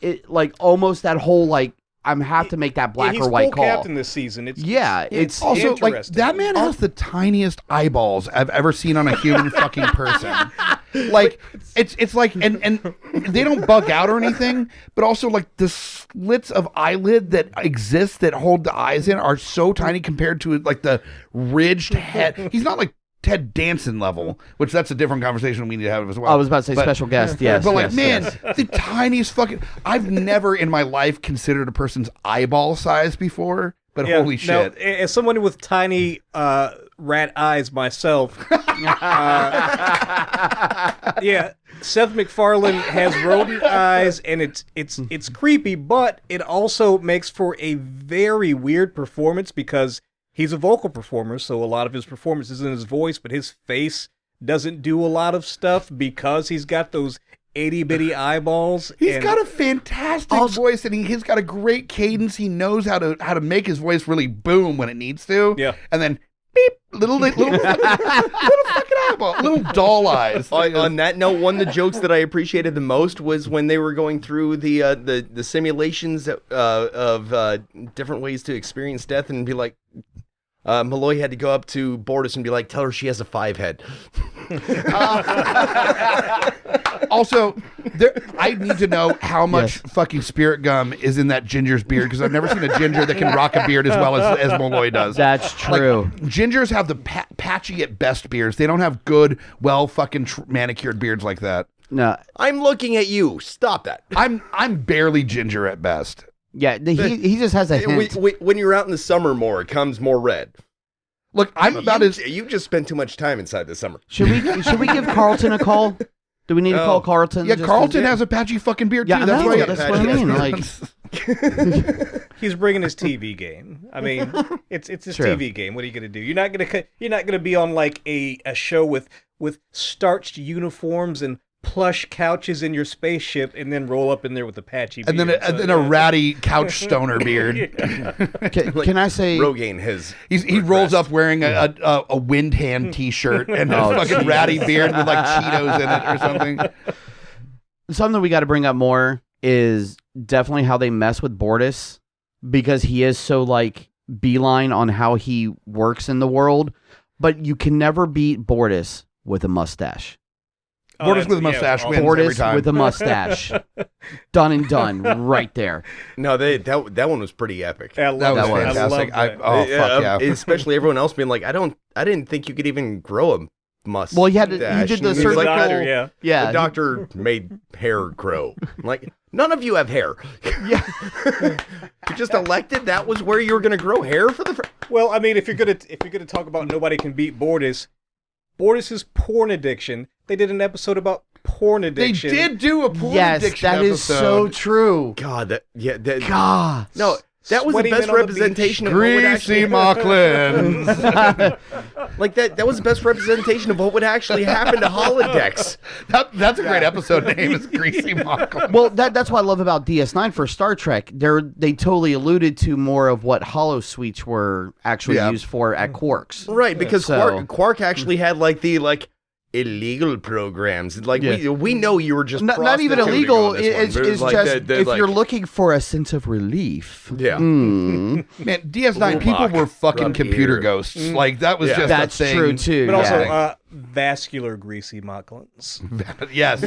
almost that whole like I have to make that black or white call. He's full captain this season. It's also like that man has the tiniest eyeballs I've ever seen on a human fucking person. Like it's like and they don't bug out or anything, but also like the slits of eyelid that exist that hold the eyes in are so tiny compared to like the ridged head. He's not like Ted Danson level, which that's a different conversation we need to have as well. I was about to say special guest, yes. But like, the tiniest fucking... I've never in my life considered a person's eyeball size before, but holy shit. Now, as someone with tiny rat eyes myself, Seth MacFarlane has rodent eyes, and it's creepy, but it also makes for a very weird performance because he's a vocal performer, so a lot of his performance is in his voice, but his face doesn't do a lot of stuff because he's got those itty-bitty eyeballs. He's got a fantastic voice, and he's got a great cadence. He knows how to make his voice really boom when it needs to. Yeah. And then beep, little fucking eyeball, little doll eyes. On that note, one of the jokes that I appreciated the most was when they were going through the simulations of different ways to experience death, and be like, Malloy had to go up to Bortus and be like, tell her she has a 5 head. Also, I need to know how much fucking spirit gum is in that ginger's beard, because I've never seen a ginger that can rock a beard as well as Malloy does. That's true. Like, gingers have the patchy at best beards. They don't have good, well fucking manicured beards like that. No, I'm looking at you. Stop that. I'm barely ginger at best. Yeah, he just has a hint. When you're out in the summer more, it comes more red. Look, You just spent too much time inside this summer. Should we give Carlton a call? Do we need to call Carlton? Yeah, Carlton has a patchy fucking beard too. That's what I mean. Like, he's bringing his TV game. I mean, it's his TV game. What are you gonna do? You're not gonna be on like a show with starched uniforms and plush couches in your spaceship, and then roll up in there with a patchy beard. And then a ratty couch stoner beard. Can I say Rogaine has... He rolls up wearing a wind hand t-shirt and a fucking ratty beard with like Cheetos in it or something. Something we got to bring up more is definitely how they mess with Bortus, because he is so like beeline on how he works in the world, but you can never beat Bortus with a mustache. Bortus with a mustache wins every time. Bortus with a mustache. Done and done right there. No, that one was pretty epic. That was fantastic. Fuck yeah. Especially everyone else being like, I didn't think you could even grow a mustache. Well, he did the surgical. Doctor, the doctor made hair grow. I'm like, none of you have hair. Yeah. You just elected that was where you were going to grow hair for the. Well, I mean, if you're gonna talk about nobody can beat Bortus's porn addiction. They did an episode about porn addiction. They did do a porn addiction that episode. Is so true. God, God. No, That was the best representation of what would actually Greasy Moclans. like that was the best representation of what would actually happen to holodecks. That's a great episode name, is Greasy Moclans. Well, that's what I love about DS9 for Star Trek. They totally alluded to more of what holosuites were actually used for at Quark's. Right, because Quark actually had the illegal programs. We know you were just not even illegal. It's just if like, you're looking for a sense of relief. Yeah. Man, DS9 people were fucking computer ghosts. Like that was just that's a thing. true too. But also vascular Greasy Moclans. Yes.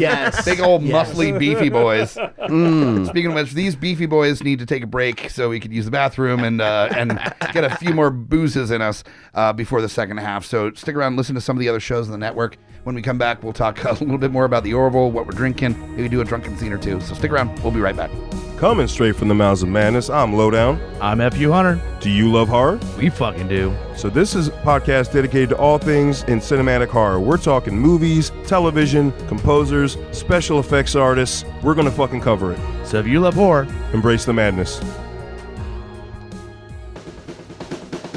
Big old muscly beefy boys. Speaking of which, these beefy boys need to take a break so we could use the bathroom and get a few more boozes in us before the second half. So stick around and listen to some of the other shows on the network. When we come back, we'll talk a little bit more about the Orville, what we're drinking, maybe do a drunken scene or two. So stick around. We'll be right back. Coming straight from the mouths of madness, I'm Lowdown. I'm FU Hunter. Do you love horror? We fucking do. So this is a podcast dedicated to all things in cinematic horror. We're talking movies, television, composers, special effects artists. We're going to fucking cover it. So if you love horror, Embrace the madness.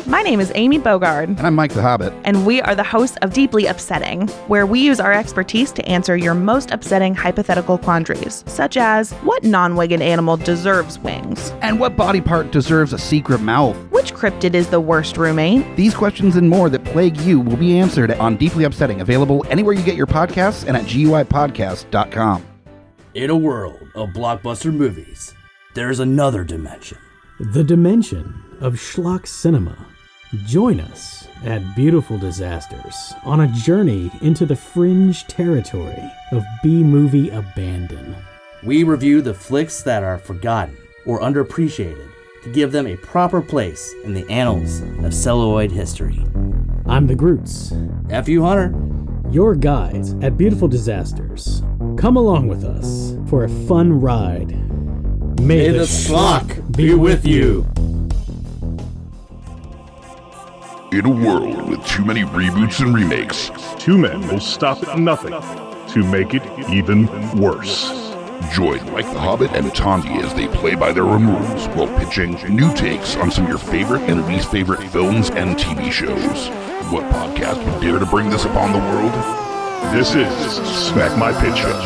My name is Amy Bogard. And I'm Mike the Hobbit. And we are the hosts of Deeply Upsetting, where we use our expertise to answer your most upsetting hypothetical quandaries, such as, what non-winged animal deserves wings? And what body part deserves a secret mouth? Which cryptid is the worst roommate? These questions and more that plague you will be answered on Deeply Upsetting, available anywhere you get your podcasts and at GUIPodcast.com. In a world of blockbuster movies, there's another dimension. The dimension of schlock cinema. Join us at Beautiful Disasters on a journey into the fringe territory of B-movie abandon. We review the flicks that are forgotten or underappreciated to give them a proper place in the annals of celluloid history. I'm the Groots. FU Hunter. Your guides at Beautiful Disasters. Come along with us for a fun ride. May the schlock be with you. In a world with too many reboots and remakes, two men will stop at nothing to make it even worse. Join Mike the Hobbit and Thandi as they play by their own rules while pitching new takes on some of your favorite and least favorite films and TV shows. What podcast would dare to bring this upon the world? This is Smack My Pitch Up.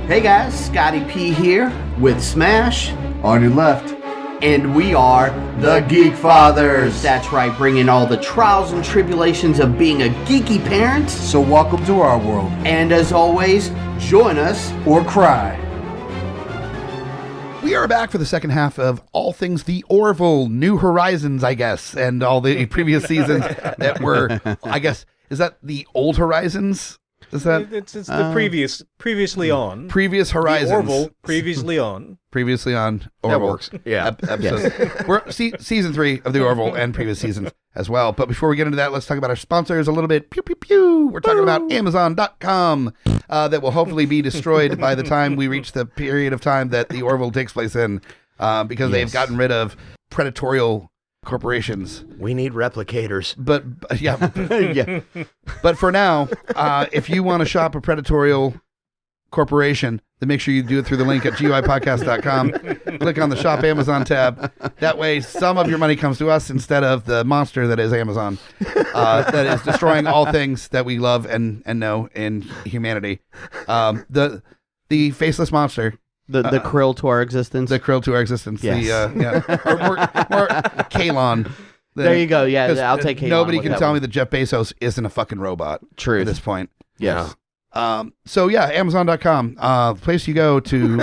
Hey guys, Scotty P here with Smash on your left. And we are the Geek Fathers. That's right, bringing all the trials and tribulations of being a geeky parent. So welcome to our world. And as always, join us or cry. We are back for the second half of all things the Orville, New Horizons, I guess, and all the previous seasons that were, I guess, is that the old Horizons? Is that it's the previously on previous Horizons? The Orville previously on Orville. That works. Yeah, episode. We're season 3 of the Orville and previous seasons as well. But before we get into that, let's talk about our sponsors a little bit. Pew pew pew. We're talking about Amazon.com that will hopefully be destroyed by the time we reach the period of time that the Orville takes place in, because they've gotten rid of predatorial corporations. We need replicators. But yeah. But for now, if you want to shop a predatorial corporation, then make sure you do it through the link at GUIPodcast.com. Click on the Shop Amazon tab. That way, some of your money comes to us instead of the monster that is Amazon, that is destroying all things that we love and know in humanity. The faceless monster. The Krill to our existence. The Krill to our existence. Yes. Or more Kylon. There you go. Yeah, I'll take Kylon. Nobody can tell me that Jeff Bezos isn't a fucking robot. True. At this point. Yes. So yeah, Amazon.com, the place you go to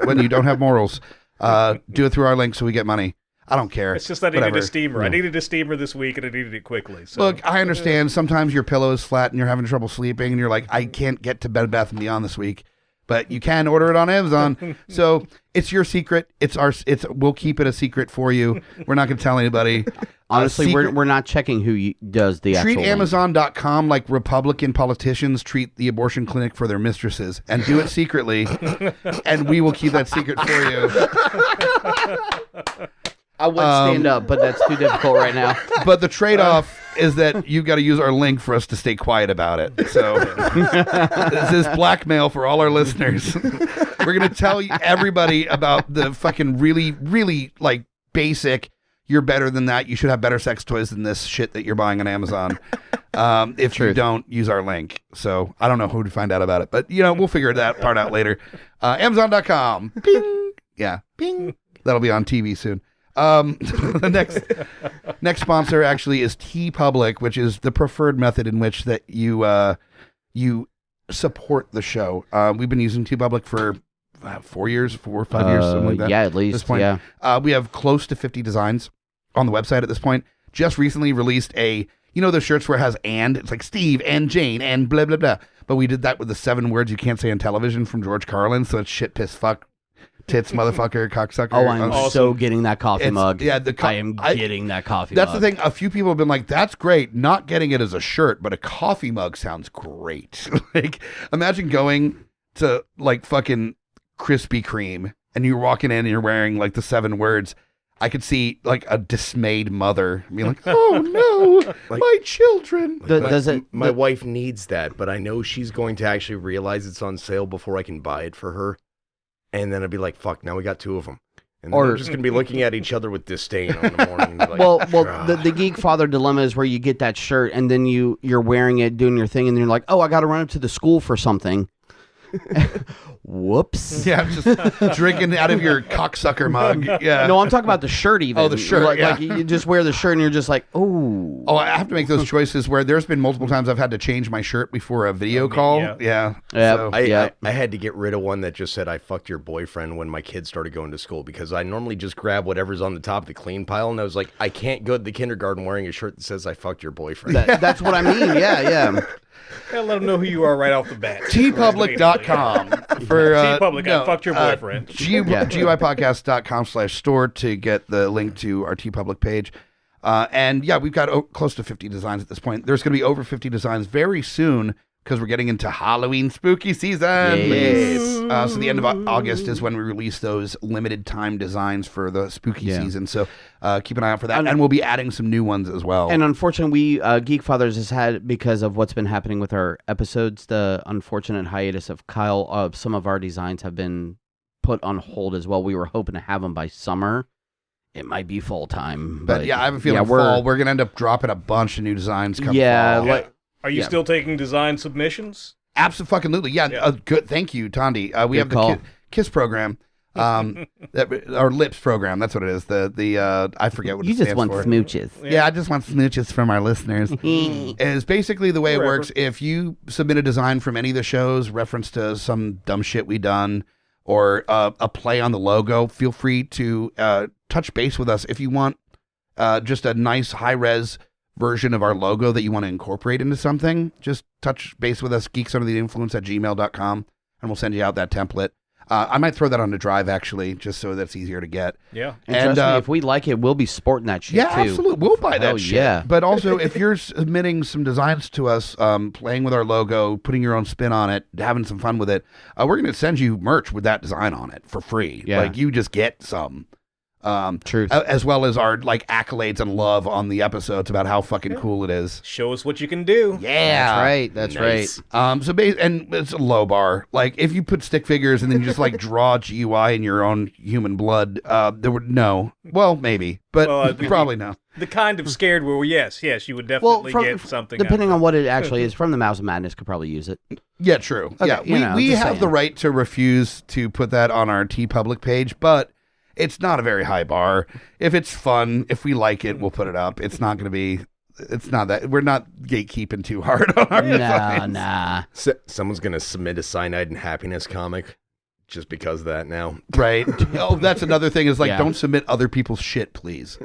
when you don't have morals. Do it through our link so we get money. I don't care. It's just I needed a steamer. I needed a steamer this week and I needed it quickly. So. Look, I understand sometimes your pillow is flat and you're having trouble sleeping and you're like, I can't get to Bed Bath & Beyond this week. But you can order it on Amazon. So it's your secret. We'll keep it a secret for you. We're not going to tell anybody. Honestly, we're not checking who does the actual Treat Amazon.com like Republican politicians treat the abortion clinic for their mistresses, and do it secretly, and we will keep that secret for you. I would stand up, but that's too difficult right now. But the trade-off is that you've got to use our link for us to stay quiet about it. So this is blackmail for all our listeners. We're going to tell everybody about the fucking really, really like basic, you're better than that. You should have better sex toys than this shit that you're buying on Amazon. If you don't use our link. So I don't know who to find out about it, but we'll figure that part out later. Amazon.com. Bing. Yeah. Bing. That'll be on TV soon. The next sponsor actually is TeePublic, which is the preferred method in which that you support the show. We've been using TeePublic for 4 years, 4 or 5 years, something like that. Yeah, at least. At this point. Yeah. We have close to 50 designs on the website at this point. Just recently released those shirts where it has it's like Steve and Jane and blah, blah, blah. But we did that with the 7 words you can't say on television from George Carlin. So it's shit, piss, fuck, tits, motherfucker, cocksucker. Oh, I'm so getting that coffee mug. Yeah, I am getting that coffee mug. That's mug. the thing. A few people have been like, that's great. Not getting it as a shirt, but a coffee mug sounds great. Like, imagine going to like fucking Krispy Kreme and you're walking in and you're wearing like the 7 words. I could see like a dismayed mother being like, "Oh no, my children." My wife needs that, but I know she's going to actually realize it's on sale before I can buy it for her, and then I'd be like, "Fuck!" Now we got 2 of them, and then we're just gonna be looking at each other with disdain on the morning. Like, well, the geek father dilemma is where you get that shirt and then you're wearing it, doing your thing, and then you're like, "Oh, I got to run up to the school for something." Whoops. Yeah, just drinking out of your cocksucker mug. Yeah. No, I'm talking about the shirt even. Oh, the shirt, like you just wear the shirt and you're just like, oh. Oh, I have to make those choices where there's been multiple times I've had to change my shirt before a video call. Yeah. So, I had to get rid of one that just said, "I fucked your boyfriend," when my kids started going to school, because I normally just grab whatever's on the top of the clean pile, and I was like, I can't go to the kindergarten wearing a shirt that says, "I fucked your boyfriend." That's what I mean. Yeah. Gotta let them know who you are right off the bat. TeePublic.com for TeePublic. I fucked your boyfriend. GUIPodcast.com/store to get the link to our TeePublic page. And yeah, we've got close to 50 designs at this point. There's going to be over 50 designs very soon because we're getting into Halloween spooky season. Yes. So the end of August is when we release those limited time designs for the spooky season. So keep an eye out for that. And we'll be adding some new ones as well. And unfortunately, Geek Fathers has had, because of what's been happening with our episodes, the unfortunate hiatus of Kyle, some of our designs have been put on hold as well. We were hoping to have them by summer. It might be full time. But yeah, I have a feeling fall, we're going to end up dropping a bunch of new designs coming fall. Are you still taking design submissions? Absolutely. Yeah. Good. Thank you, Thandi. We have the KISS program, our LIPS program. That's what it is. The I forget what it stands for. You just want smooches. Yeah, I just want smooches from our listeners. Is basically the way it works. If you submit a design from any of the shows, reference to some dumb shit we done, or a play on the logo, feel free to touch base with us. If you want just a nice high-res version of our logo that you want to incorporate into something, just touch base with us, geeksundertheinfluence@gmail.com, and we'll send you out that template. I might throw that on the drive, actually, just so that's easier to get. Yeah. And trust me, if we like it, we'll be sporting that shit, too. Yeah, absolutely. We'll buy that shit. Yeah. But also, if you're submitting some designs to us, playing with our logo, putting your own spin on it, having some fun with it, we're going to send you merch with that design on it for free. Yeah. Like, you just get some. Truth. As well as our accolades and love on the episodes about how fucking cool it is. Show us what you can do. Yeah, that's right. So and it's a low bar. Like, if you put stick figures and then you just draw GUI in your own human blood, there would maybe, but probably no. The kind of scared where yes, you would definitely get something. Depending on what it actually is, from the Mouse of Madness could probably use it. Yeah, true. Okay, yeah, we have the right to refuse to put that on our TeePublic page, but it's not a very high bar. If it's fun, if we like it, we'll put it up. It's not going to be. It's not that we're not gatekeeping too hard on our designs. Nah. Someone's going to submit a Cyanide and Happiness comic just because of that now. Right. Oh, that's another thing is don't submit other people's shit, please.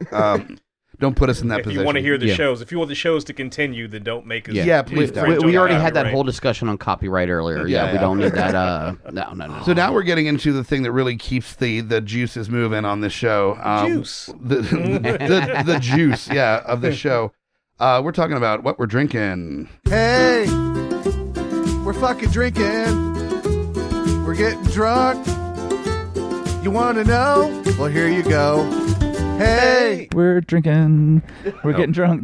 Don't put us in that position. If you want to hear the shows, if you want the shows to continue, then don't make us. Yeah, please don't. We already had that whole discussion on copyright earlier. Yeah, we don't need that. No. So now we're getting into the thing that really keeps the juices moving on this show. Juice. The juice, of the show. We're talking about what we're drinking. Hey, we're fucking drinking. We're getting drunk. You want to know? Well, here you go. Hey. We're drinking. We're getting drunk.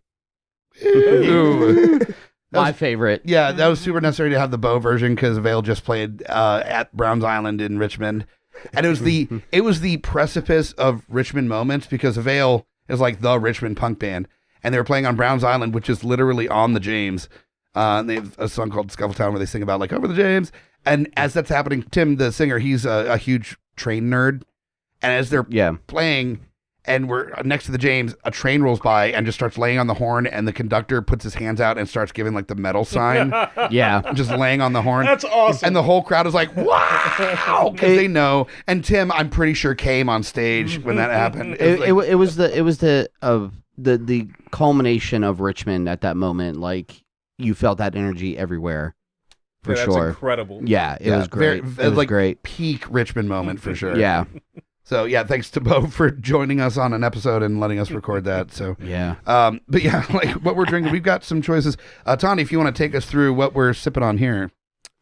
My favorite. Yeah, that was super necessary to have the Bo version because Vale just played at Browns Island in Richmond, and it was the precipice of Richmond moments because Vale is like the Richmond punk band, and they were playing on Browns Island, which is literally on the James. And they have a song called Scuffletown where they sing about like over the James, and as that's happening, Tim, the singer, he's a huge train nerd, and as they're playing. And we're next to the James, a train rolls by and just starts laying on the horn, and the conductor puts his hands out and starts giving like the metal sign. Just laying on the horn. That's awesome. And the whole crowd is like, wow, because they know. And Tim, I'm pretty sure, came on stage when that happened. It was the culmination of Richmond at that moment. Like you felt that energy everywhere. For that's sure. Incredible. Yeah, it was great. It was like great. Peak Richmond moment for sure. Yeah. So yeah, thanks to Bo for joining us on an episode and letting us record that. So but yeah, like what we're drinking, we've got some choices. Thandi, if you want to take us through what we're sipping on here.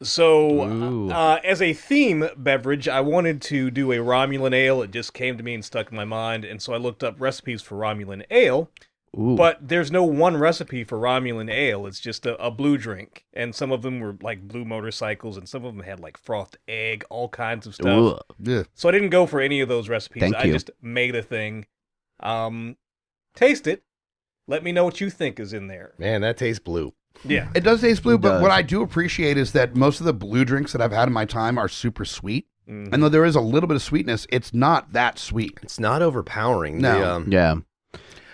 So as a theme beverage, I wanted to do a Romulan Ale. It just came to me and stuck in my mind, and so I looked up recipes for Romulan Ale. But there's no one recipe for Romulan Ale. It's just a blue drink. And some of them were like blue motorcycles, and some of them had like frothed egg, all kinds of stuff. Yeah. So I didn't go for any of those recipes. I just made a thing. Taste it. Let me know what you think is in there. Man, that tastes blue. Yeah. It does taste blue, but what I do appreciate is that most of the blue drinks that I've had in my time are super sweet. And though there is a little bit of sweetness, it's not that sweet. It's not overpowering. No.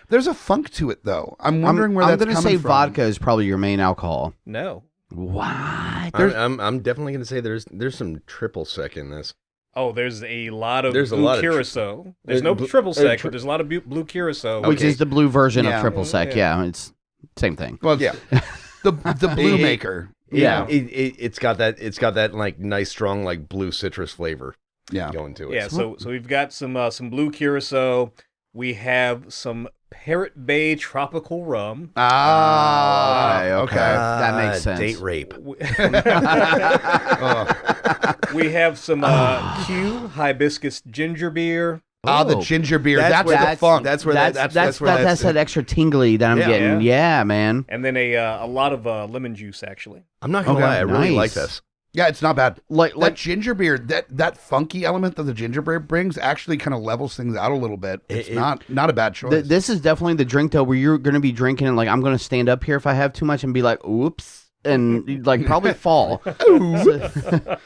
There's a funk to it, though. I'm wondering where that's coming from. I'm going to say vodka is probably your main alcohol. No. What? I'm definitely going to say there's some triple sec in this. Oh, there's a lot of blue curacao. There's no triple sec, but there's a lot of blue curacao. Which is the blue version of triple sec. Yeah, it's same thing. Well, yeah. the blue maker. Yeah. It's got that like nice strong like blue citrus flavor. Going to it. Yeah. So we've got some blue curacao. We have some Parrot Bay tropical rum. Okay. That makes sense. Date rape. We have some Q Hibiscus ginger beer. The ginger beer. That's the funk. That's that extra tingly that I'm getting. Yeah, man. And then a lot of lemon juice, actually. I'm not gonna lie, I really like this. Yeah, it's not bad. Like ginger beer, that funky element that the ginger beer brings actually kind of levels things out a little bit. It's not a bad choice. This is definitely the drink though where you're going to be drinking and like I'm going to stand up here if I have too much and be like, "Oops," and like probably fall. Are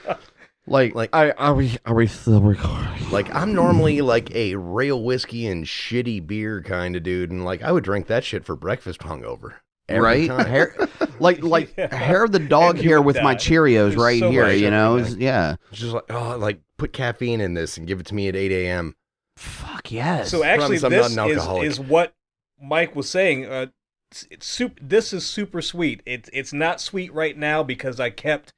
we still recording? Like I'm normally like a rail whiskey and shitty beer kind of dude, and like I would drink that shit for breakfast hungover. Every time. Hair of the dog here with my Cheerios right here, you know? Yeah. It's just like, put caffeine in this and give it to me at 8 a.m. Fuck yes. So actually, this is what Mike was saying. This is super sweet. It's not sweet right now because I kept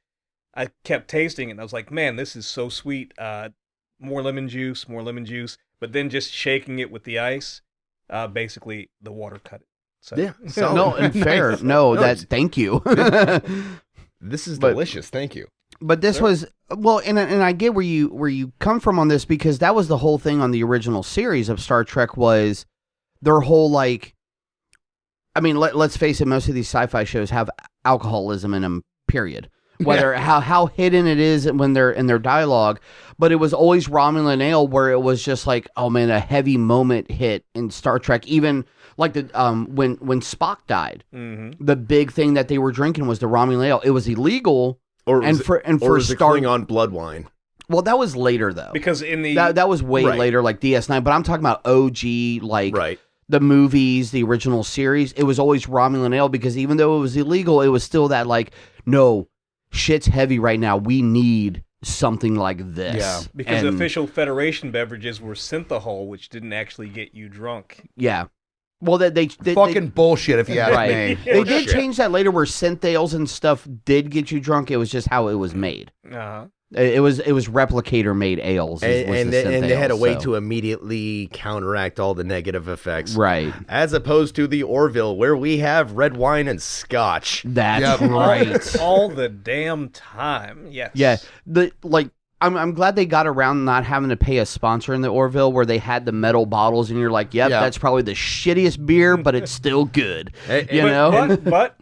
tasting it, and I was like, man, this is so sweet. More lemon juice. But then just shaking it with the ice, basically the water cut it. So. Yeah. Fair. Thank you. This is delicious. Thank you. But this was and I get where you come from on this because that was the whole thing on the original series of Star Trek was their whole like. I mean, let's face it. Most of these sci-fi shows have alcoholism in them. Period. Whether how hidden it is when they're in their dialogue, but it was always Romulan Ale where it was just like, oh man, a heavy moment hit in Star Trek. Even like the when Spock died, the big thing that they were drinking was the Romulan Ale. It was illegal, for Klingon blood wine. Well, that was later though, because in the that was way later, like DS9. But I'm talking about OG, like the movies, the original series. It was always Romulan Ale because even though it was illegal, it was still that like no. Shit's heavy right now. We need something like this. Yeah, because official Federation beverages were synthahol, which didn't actually get you drunk. Yeah. Well, they fucking bullshit if you ask me. They did change that later where synth ales and stuff did get you drunk. It was just how it was made. Uh-huh. It was replicator made ales, and they had a way to immediately counteract all the negative effects, right? As opposed to the Orville, where we have red wine and scotch. That's right, all the damn time. Yes, yeah. I'm glad they got around not having to pay a sponsor in the Orville where they had the metal bottles and you're like, yep, that's probably the shittiest beer, but it's still good. But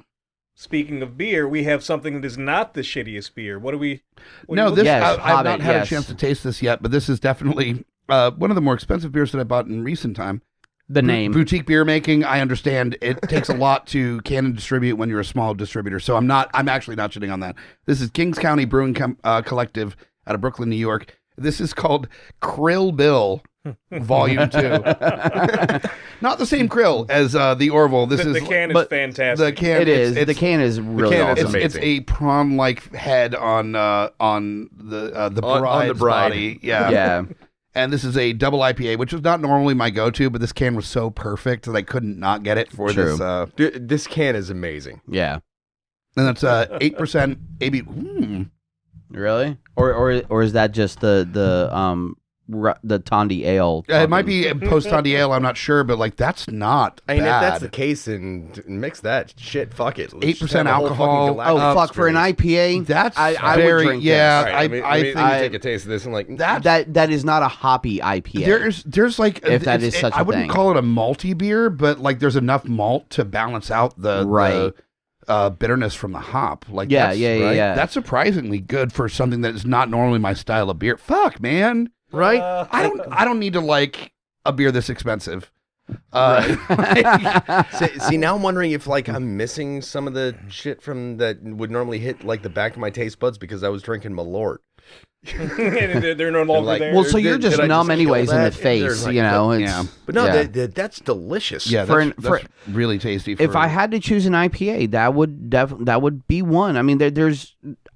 speaking of beer, we have something that is not the shittiest beer. What do we... I've not had a chance to taste this yet, but this is definitely one of the more expensive beers that I bought in recent time. The name. Boutique beer making, I understand it takes a lot to can and distribute when you're a small distributor, so I'm actually not shitting on that. This is Kings County Brewing Collective out of Brooklyn, New York. This is called Krill Bill Volume 2. Not the same krill as the Orville. The can is fantastic. The can the can is really awesome. It's a prawn-like head on the bride's body. Yeah. And this is a double IPA, which was not normally my go-to, but this can was so perfect that I couldn't not get it for this. Dude, this can is amazing. Yeah. And that's 8% AB. Really? Or is that just the Thandi Ale? It might be post Thandi Ale. I'm not sure, but like that's not I mean, bad. if that's the case, and mix that shit. Fuck it. 8% alcohol. For an IPA, that's I very would drink yeah. this. I think take a taste of this and like that is not a hoppy IPA. There's like if that is such a thing. I wouldn't call it a malty beer, but like there's enough malt to balance out the bitterness from the hop. Like yeah. That's surprisingly good for something that is not normally my style of beer. Fuck, man. Right? I don't need to like a beer this expensive. See, now I'm wondering if like I'm missing some of the shit from that would normally hit like the back of my taste buds because I was drinking Malort. They're no longer there. Well, so you're just numb anyways in the face, you know. But no, that's delicious. Yeah, that's really tasty. If I had to choose an IPA, that would be one. I mean,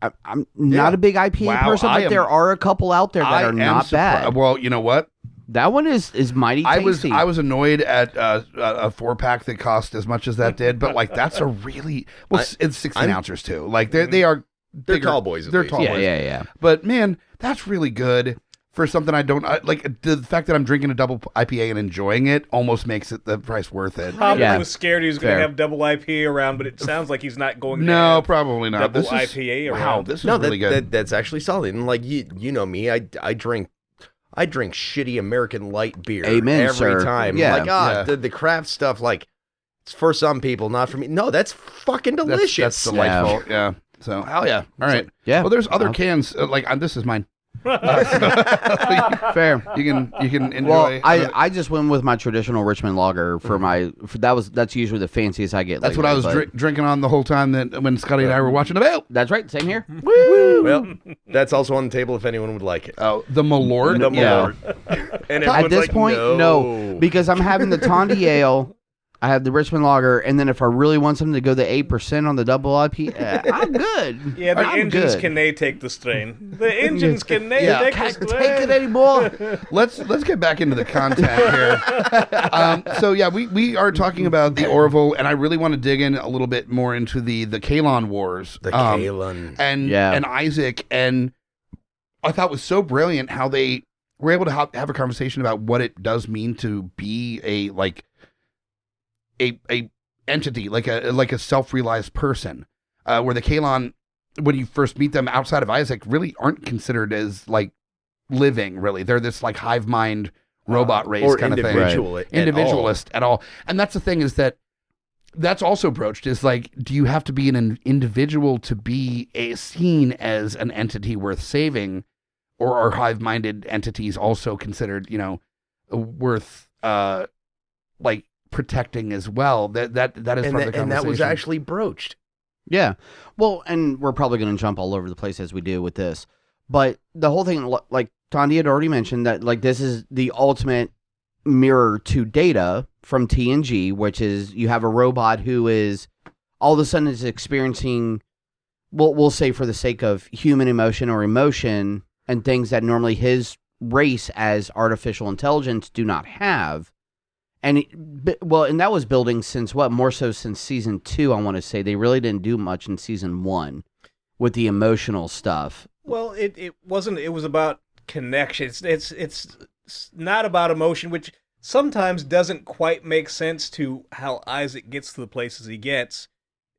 I'm not a big IPA person, but there are a couple out there that are not bad. Well, you know what? That one is mighty tasty. I was annoyed at a 4-pack that cost as much as that did, but like that's a really it's 16 ounces too. Like they are. They're tall boys. They're tall boys. Yeah. But man, that's really good for something I don't like. The fact that I'm drinking a double IPA and enjoying it almost makes it the price worth it. Hobbit was scared he was going to have double IPA around, but it sounds like he's not going to. No, probably not. Double IPA around. Wow, this is really good. That's actually solid. And like you know me, I drink shitty American light beer every time. Yeah. Like the craft stuff, like it's for some people, not for me. No, that's fucking delicious. That's delightful. Yeah. So hell yeah. All right. Yeah. Well, there's other cans this is mine. Fair. You can enjoy. Well, I just went with my traditional Richmond lager for that's usually the fanciest I get. That's what I was drinking on the whole time when Scotty and I were watching the Veil. That's right. Same here. Woo! Well, that's also on the table if anyone would like it. Oh, the Malort. The Malort. And at this point, no, because I'm having the Thandi Ale. I have the Richmond Lager, and then if I really want something to go the 8% on the double IPA, I'm good. Yeah, the engines can they take the strain. The engines can they take the strain. Can't take it anymore. Let's get back into the content here. So yeah, we are talking about the Orville, and I really want to dig in a little bit more into the Kylon Wars. The Kylon. And Isaac, and I thought it was so brilliant how they were able to have a conversation about what it does mean to be a entity, like a self-realized person, where the Kylon, when you first meet them outside of Isaac, really aren't considered as like living. Really, they're this like hive mind robot race kind of thing, individualist at all. And that's the thing, is that's also broached, is like, do you have to be an individual to be seen as an entity worth saving, or are hive-minded entities also considered, worth like protecting as well? That is part of the conversation. And that was actually broached. Yeah. Well, and we're probably going to jump all over the place as we do with this, but the whole thing, like Thandi had already mentioned, that like this is the ultimate mirror to Data from TNG, which is you have a robot who is all of a sudden is experiencing, we'll say for the sake of human emotion or emotion and things that normally his race as artificial intelligence do not have. And and that was building since more so since season 2, I want to say. They really didn't do much in season 1 with the emotional stuff. Well, it wasn't. It was about connection. It's not about emotion, which sometimes doesn't quite make sense to how Isaac gets to the places he gets.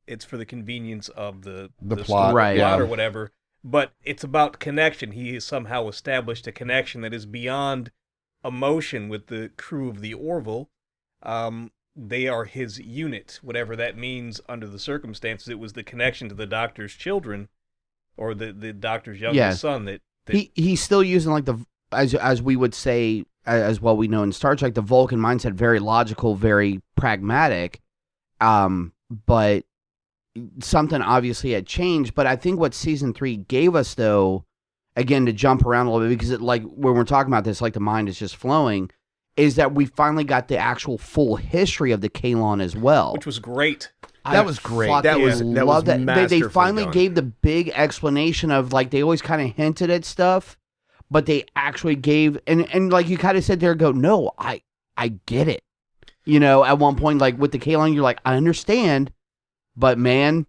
It's for the convenience of the plot, right? Plot or whatever. But it's about connection. He has somehow established a connection that is beyond emotion with the crew of the Orville. They are his unit, whatever that means under the circumstances. It was the connection to the Doctor's children, or the Doctor's youngest son that he's still using like as we would say, as well we know in Star Trek, the Vulcan mindset, very logical, very pragmatic, but something obviously had changed. But I think what season 3 gave us, though, again, to jump around a little bit, because it, like when we're talking about this, like the mind is just flowing, is that we finally got the actual full history of the Kylon as well, which was great. That was great. That was They finally done. gave the big explanation of, like, they always kind of hinted at stuff, but they actually gave, and like you kind of said there, go, no, I get it. You know, at one point, like with the Kylon, you're like, I understand, but man,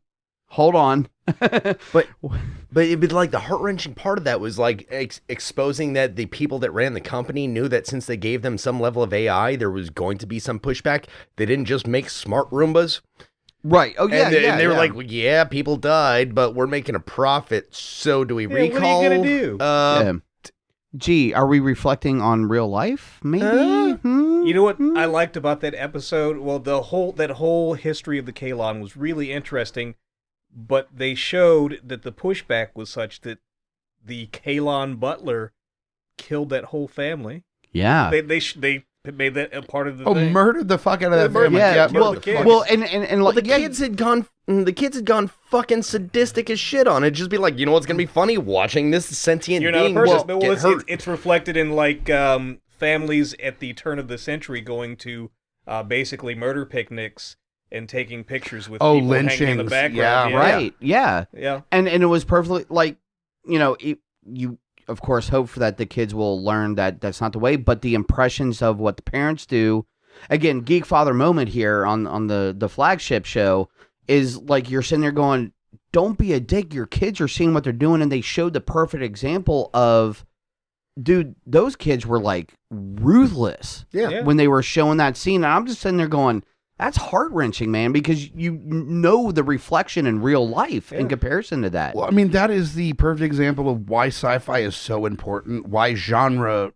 hold on. But it'd be like the heart-wrenching part of that was like exposing that the people that ran the company knew that since they gave them some level of AI, there was going to be some pushback. They didn't just make smart Roombas. Right. Oh, yeah, and they were like, well, yeah, people died, but we're making a profit, so do we recall? What are you going to do? Gee, are we reflecting on real life? Maybe. You know what I liked about that episode? Well, that whole history of the Kylon was really interesting, but they showed that the pushback was such that the Kylon butler killed that whole family. Yeah. They made that a part of the thing. Murdered the fuck out of that family. Yeah. The kids had gone fucking sadistic as shit on it. Just be like, you know what's gonna be funny? Watching this sentient You're not being a person, get hurt. it's reflected in like families at the turn of the century going to basically murder picnics and taking pictures with people hanging in the background. Yeah, right. Yeah. Yeah. And it was perfectly, like, you know, you of course hope for that the kids will learn that that's not the way, but the impressions of what the parents do, again, geek father moment here on the flagship show, is like you're sitting there going, don't be a dick, your kids are seeing what they're doing, and they showed the perfect example of, dude, those kids were like ruthless when they were showing that scene, and I'm just sitting there going, that's heart-wrenching, man, because you know the reflection in real life in comparison to that. Well, I mean, that is the perfect example of why sci-fi is so important, why genre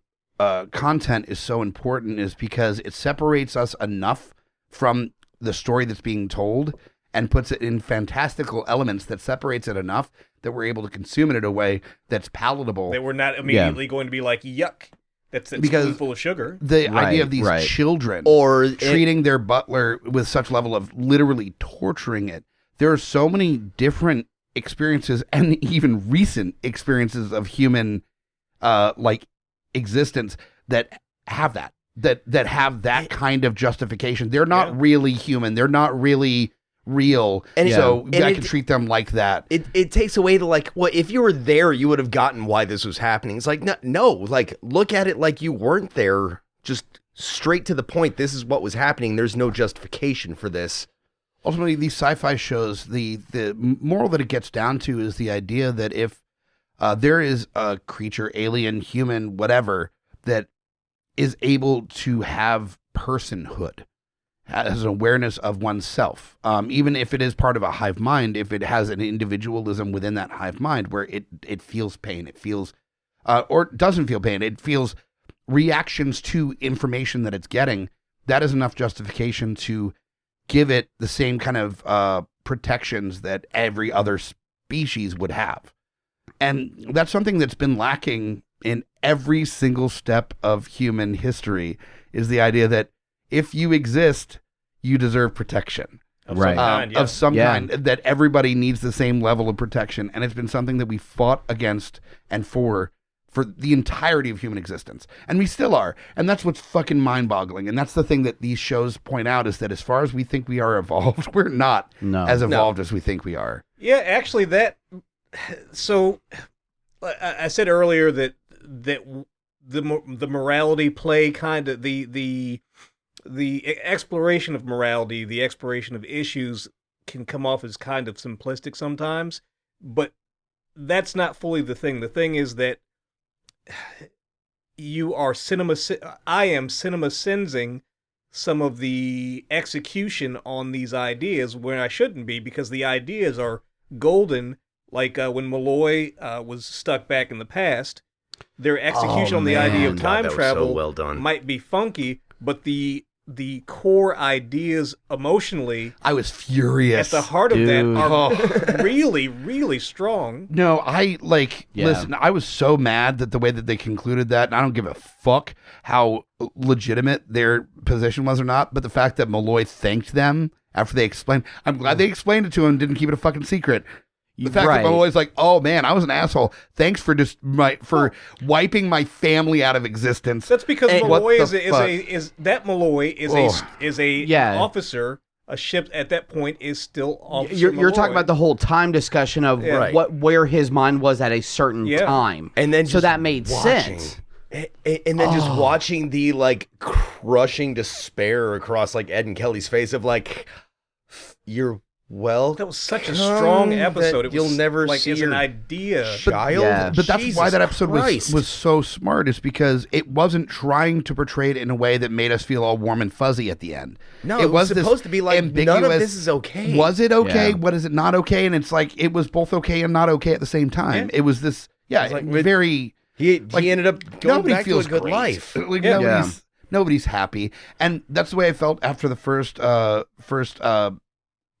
content is so important, is because it separates us enough from the story that's being told and puts it in fantastical elements that separates it enough that we're able to consume it in a way that's palatable. That we're not immediately going to be like, yuck. That's spoonful of sugar. The idea of these children treating their butler with such level of literally torturing it. There are so many different experiences and even recent experiences of human existence that have that have that kind of justification. They're not really human. They're not really real, and so I can treat them like that. It takes away the, like, well, if you were there, you would have gotten why this was happening. It's like, no, like, look at it like you weren't there, just straight to the point. This is what was happening. There's no justification for this. Ultimately, these sci-fi shows, the moral that it gets down to is the idea that if there is a creature, alien, human, whatever, that is able to have personhood, has an awareness of oneself, even if it is part of a hive mind, if it has an individualism within that hive mind where it feels pain, it feels, or doesn't feel pain, it feels reactions to information that it's getting, that is enough justification to give it the same kind of protections that every other species would have. And that's something that's been lacking in every single step of human history, is the idea that if you exist, you deserve protection. Of some kind, that everybody needs the same level of protection. And it's been something that we fought against and for the entirety of human existence. And we still are. And that's what's fucking mind-boggling. And that's the thing that these shows point out, is that as far as we think we are evolved, we're not as evolved as we think we are. Yeah, actually, so I said earlier that the morality play, kind of the exploration of morality, the exploration of issues, can come off as kind of simplistic sometimes, but that's not fully the thing. The thing is that I am cinema-sensing some of the execution on these ideas where I shouldn't be, because the ideas are golden, Like when Malloy was stuck back in the past, their execution on the idea of time travel might be funky, but the core ideas emotionally, I was furious. At the heart of that are really, really strong. No, listen, I was so mad that the way that they concluded that, and I don't give a fuck how legitimate their position was or not, but the fact that Malloy thanked them after they explained, I'm glad they explained it to him and didn't keep it a fucking secret. The fact that Malloy's like, oh man, I was an asshole. Thanks for wiping my family out of existence. That's because Malloy is a officer. A ship at that point is still officer. You're talking about the whole time discussion of where his mind was at a certain time, and then so that made sense. And then just watching the crushing despair across Ed and Kelly's face of you're. Well, that was such a strong episode. You'll never see as an idea, child. But that's why that episode was so smart. Is because it wasn't trying to portray it in a way that made us feel all warm and fuzzy at the end. No, it was supposed to be none of this is okay. Was it okay? What is it not okay? And it's it was both okay and not okay at the same time. It was this. Yeah, it was very. He ended up going back to a good life. Nobody's happy, and that's the way I felt after the first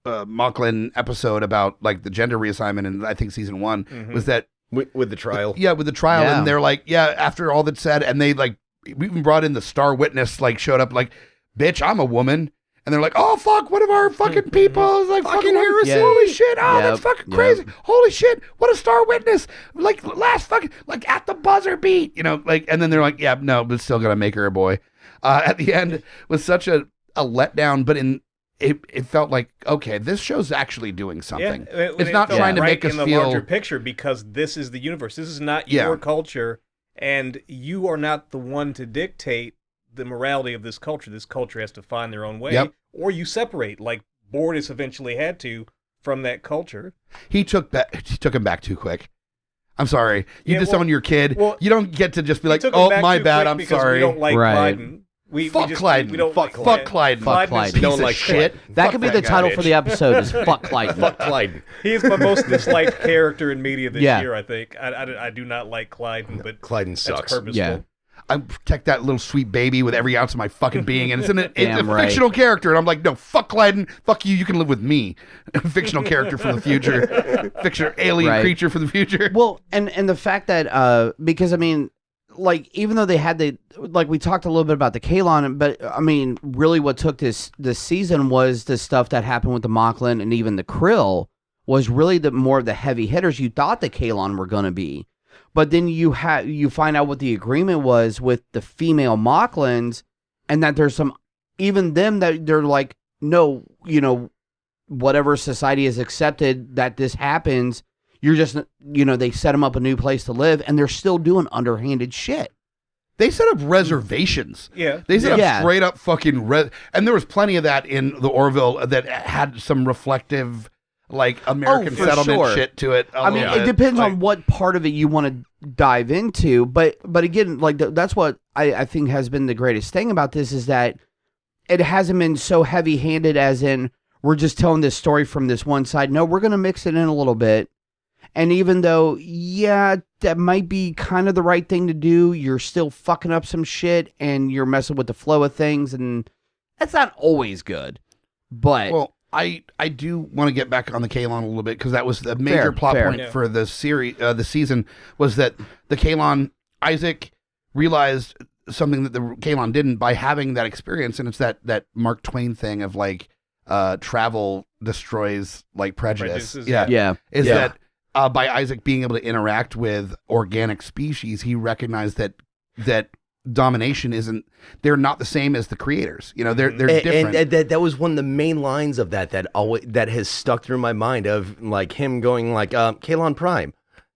Moclan episode about the gender reassignment in I think season 1 was that with the trial. Yeah, with the trial, and they're after all that's said, and they we even brought in the star witness showed up bitch, I'm a woman, and they're oh fuck, one of our fucking people is fucking heresy. Holy shit, that's fucking crazy. Holy shit, what a star witness, last fucking at the buzzer beat, and then they're no, but still gonna make her a boy. At the end was such a letdown, but it felt okay, this show's actually doing something. It's not trying to make us in the feel larger picture, because this is the universe. This is not your culture, and you are not the one to dictate the morality of this culture. This culture has to find their own way, or you separate, Bordis eventually had to from that culture. He took him back too quick. I'm sorry. You disown your kid. Well, you don't get to just be oh, my bad, I'm sorry. We don't like Clyden. Fuck Clyden. Fuck Clyden. Fuck Clyden. We don't like shit. That could be the title for the episode is Fuck Clyden. Fuck Clyden. He is my most disliked character in media this year, I think. I do not like Clyden, but Clyden sucks. Purposeful. Yeah. I protect that little sweet baby with every ounce of my fucking being, and it's a fictional character, and I'm no, fuck Clyden, fuck you can live with me. Fictional character from the future. Fictional alien creature from the future. Well, and the fact that, because even though they had we talked a little bit about the Kylon, but really what took this season was the stuff that happened with the Moclan and even the Krill was really more of the heavy hitters you thought the Kylon were going to be. But then you find out what the agreement was with the female Moclans, and that there's even them that they're no, whatever society has accepted that this happens, you're just, they set them up a new place to live, and they're still doing underhanded shit. They set up reservations. Yeah. They set up straight up fucking and there was plenty of that in the Orville that had some reflective American settlement shit to it. It depends on what part of it you want to dive into, but again, that's what I think has been the greatest thing about this is that it hasn't been so heavy-handed as in we're just telling this story from this one side. No, we're going to mix it in a little bit. And even though, that might be kind of the right thing to do, you're still fucking up some shit and you're messing with the flow of things, and that's not always good. But I do want to get back on the Kylon a little bit, because that was the major plot point for the series, the season, was that the Kylon, Isaac realized something that the Kylon didn't by having that experience, and it's that Mark Twain thing of travel destroys prejudice. That by Isaac being able to interact with organic species, he recognized that domination isn't, they're not the same as the creators, they're different. And that was one of the main lines of that has stuck through my mind, of him going Kylon Prime,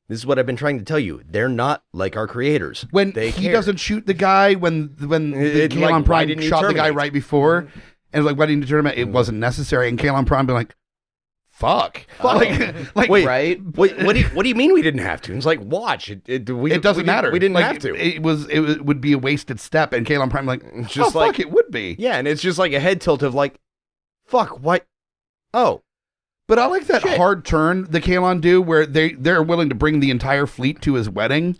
this is what I've been trying to tell you, they're not like our creators. When he doesn't shoot the guy when the Kylon Prime shot the guy right before, and why didn't you terminate? It wasn't necessary, and Kylon Prime be fuck. Wait, right? What do you mean we didn't have to? It's watch. It doesn't matter. We didn't have to. It would be a wasted step, and Kylon Prime fuck, it would be. Yeah, and it's just a head tilt of fuck, what? Oh. But I like that hard turn the Kylon do where they're willing to bring the entire fleet to his wedding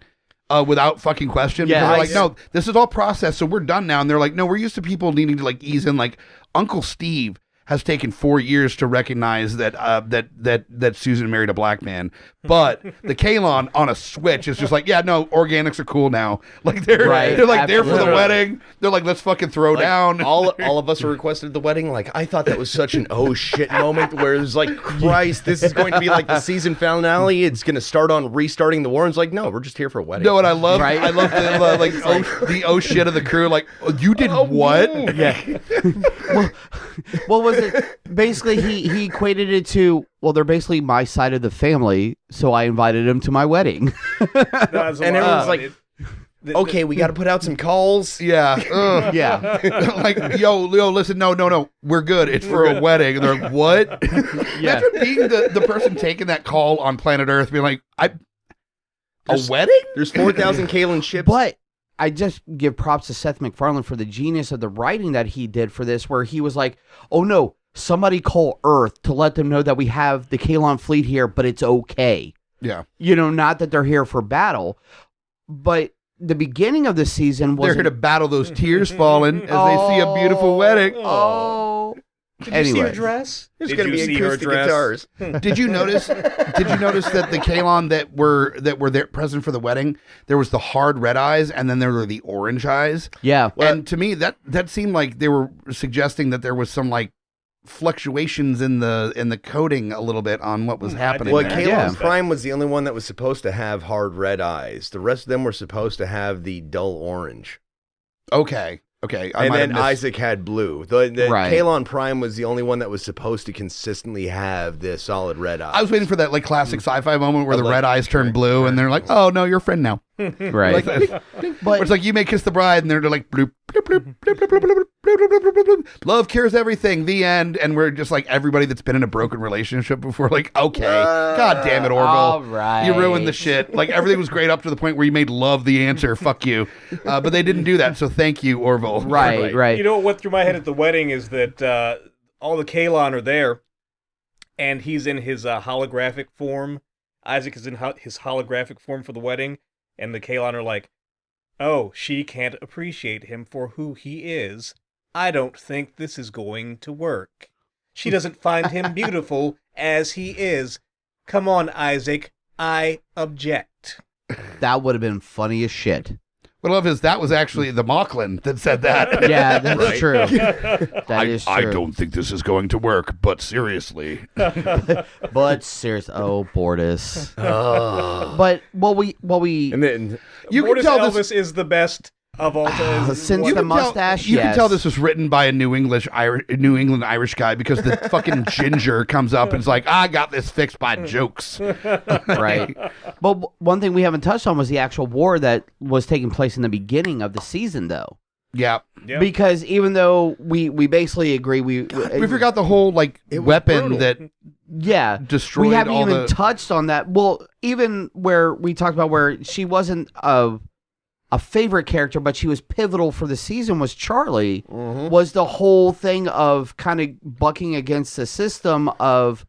without fucking question. Yeah, Because they're like, no, this is all processed, so we're done now. And they're like, no, we're used to people needing to like ease in. Like Uncle Steve has taken 4 years to recognize that that Susan married a black man, but the Kylon on a switch is just like, yeah, no, organics are cool now. Like they're like there for the wedding. They're like, let's fucking throw down. All of us were requested the wedding. Like I thought that was such an oh shit moment where it was like, Christ, this is going to be like the season finale. It's going to start on restarting the war. And it's like, no, we're just here for a wedding. No, and I love the like the oh shit of the crew. Like, oh, you did what? Yeah. What was it? Basically, he equated it to, well, they're basically my side of the family, so I invited them to my wedding. And everyone's like, okay, we got to put out some calls. Yeah. Yeah. Like, yo, listen, no. We're good. It's for a wedding. And they're like, what? Yeah. Imagine being the person taking that call on planet Earth, being like, a wedding? There's 4,000 Kylon ships. But I just give props to Seth MacFarlane for the genius of the writing that he did for this, where he was like, oh no, somebody call Earth to let them know that we have the Kylon fleet here, but it's okay. Yeah. You know, not that they're here for battle, but the beginning of the season was... They're here to battle those tears falling as they see a beautiful wedding. Oh. Did you see her dress? There's going to be acoustic guitars. Did you notice that the Kylon that were there present for the wedding, there was the hard red eyes and then there were the orange eyes? Yeah. And to me that seemed like they were suggesting that there was some like fluctuations in the coding a little bit on what was happening. Well, there. Kylon Prime was the only one that was supposed to have hard red eyes. The rest of them were supposed to have the dull orange. Okay. And then Isaac had blue. The Kylon Prime was the only one that was supposed to consistently have the solid red eyes. I was waiting for that like classic sci-fi moment where the red eyes turn blue and they're like, "Oh no, you're a friend now." Right. But it's like you may kiss the bride and they're like bloop, bloop, bloop, bloop, bloop, bloop, bloop, bloop, bloop, bloop, bloop. Love cures everything. The end. And we're just like everybody that's been in a broken relationship before, like, okay, god damn it, Orville, all right. you ruined the shit. Like everything was great up to the point where you made love the answer. Fuck you. But they didn't do that. So thank you, Orville. Right. You know what went through my head at the wedding is that all the Kylon are there, and he's in his holographic form. Isaac is in his holographic form for the wedding, and the Kylon are like, oh, she can't appreciate him for who he is. I don't think this is going to work. She doesn't find him beautiful as he is. Come on, Isaac. I object. That would have been funny as shit. What I love is that was actually the Moclan that said that. Yeah, that's true. That is true. I don't think this is going to work, but seriously. But seriously, oh, Bortus. But we And then you Mortis can tell Elvis this is the best of all time. since the mustache. You can tell this was written by a New England Irish guy because the fucking ginger comes up and is like, I got this fixed by jokes. Right. But one thing we haven't touched on was the actual war that was taking place in the beginning of the season, though. Yeah. Because even though we basically agree, we forgot the whole like weapon that destroyed. We haven't all even touched on that. Well, even where we talked about where she wasn't a favorite character, but she was pivotal for the season, was Charlie. Was the whole thing of kind of bucking against the system of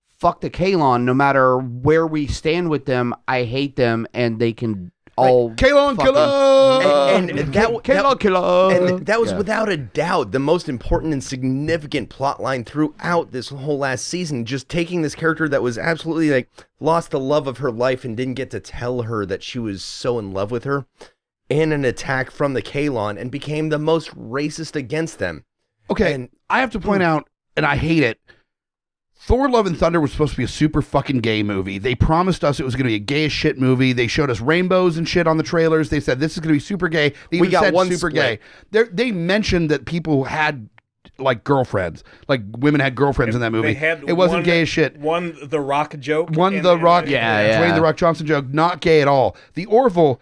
fuck the Kylon, no matter where we stand with them, I hate them, and they can all Kylon killer, and that was without a doubt the most important and significant plot line throughout this whole last season. Just taking this character that was absolutely like lost the love of her life and didn't get to tell her that she was so in love with her, in an attack from the Kylon, and became the most racist against them. Okay, and I have to point out, and I hate it, Thor Love and Thunder was supposed to be a super fucking gay movie. They promised us it was going to be a gay as shit movie. They showed us rainbows and shit on the trailers. They said this is going to be super gay. They even said super gay. They mentioned that people had like girlfriends, like women had girlfriends in that movie. It wasn't gay as shit. The Rock joke. Dwayne The Rock Johnson joke, not gay at all. The Orville,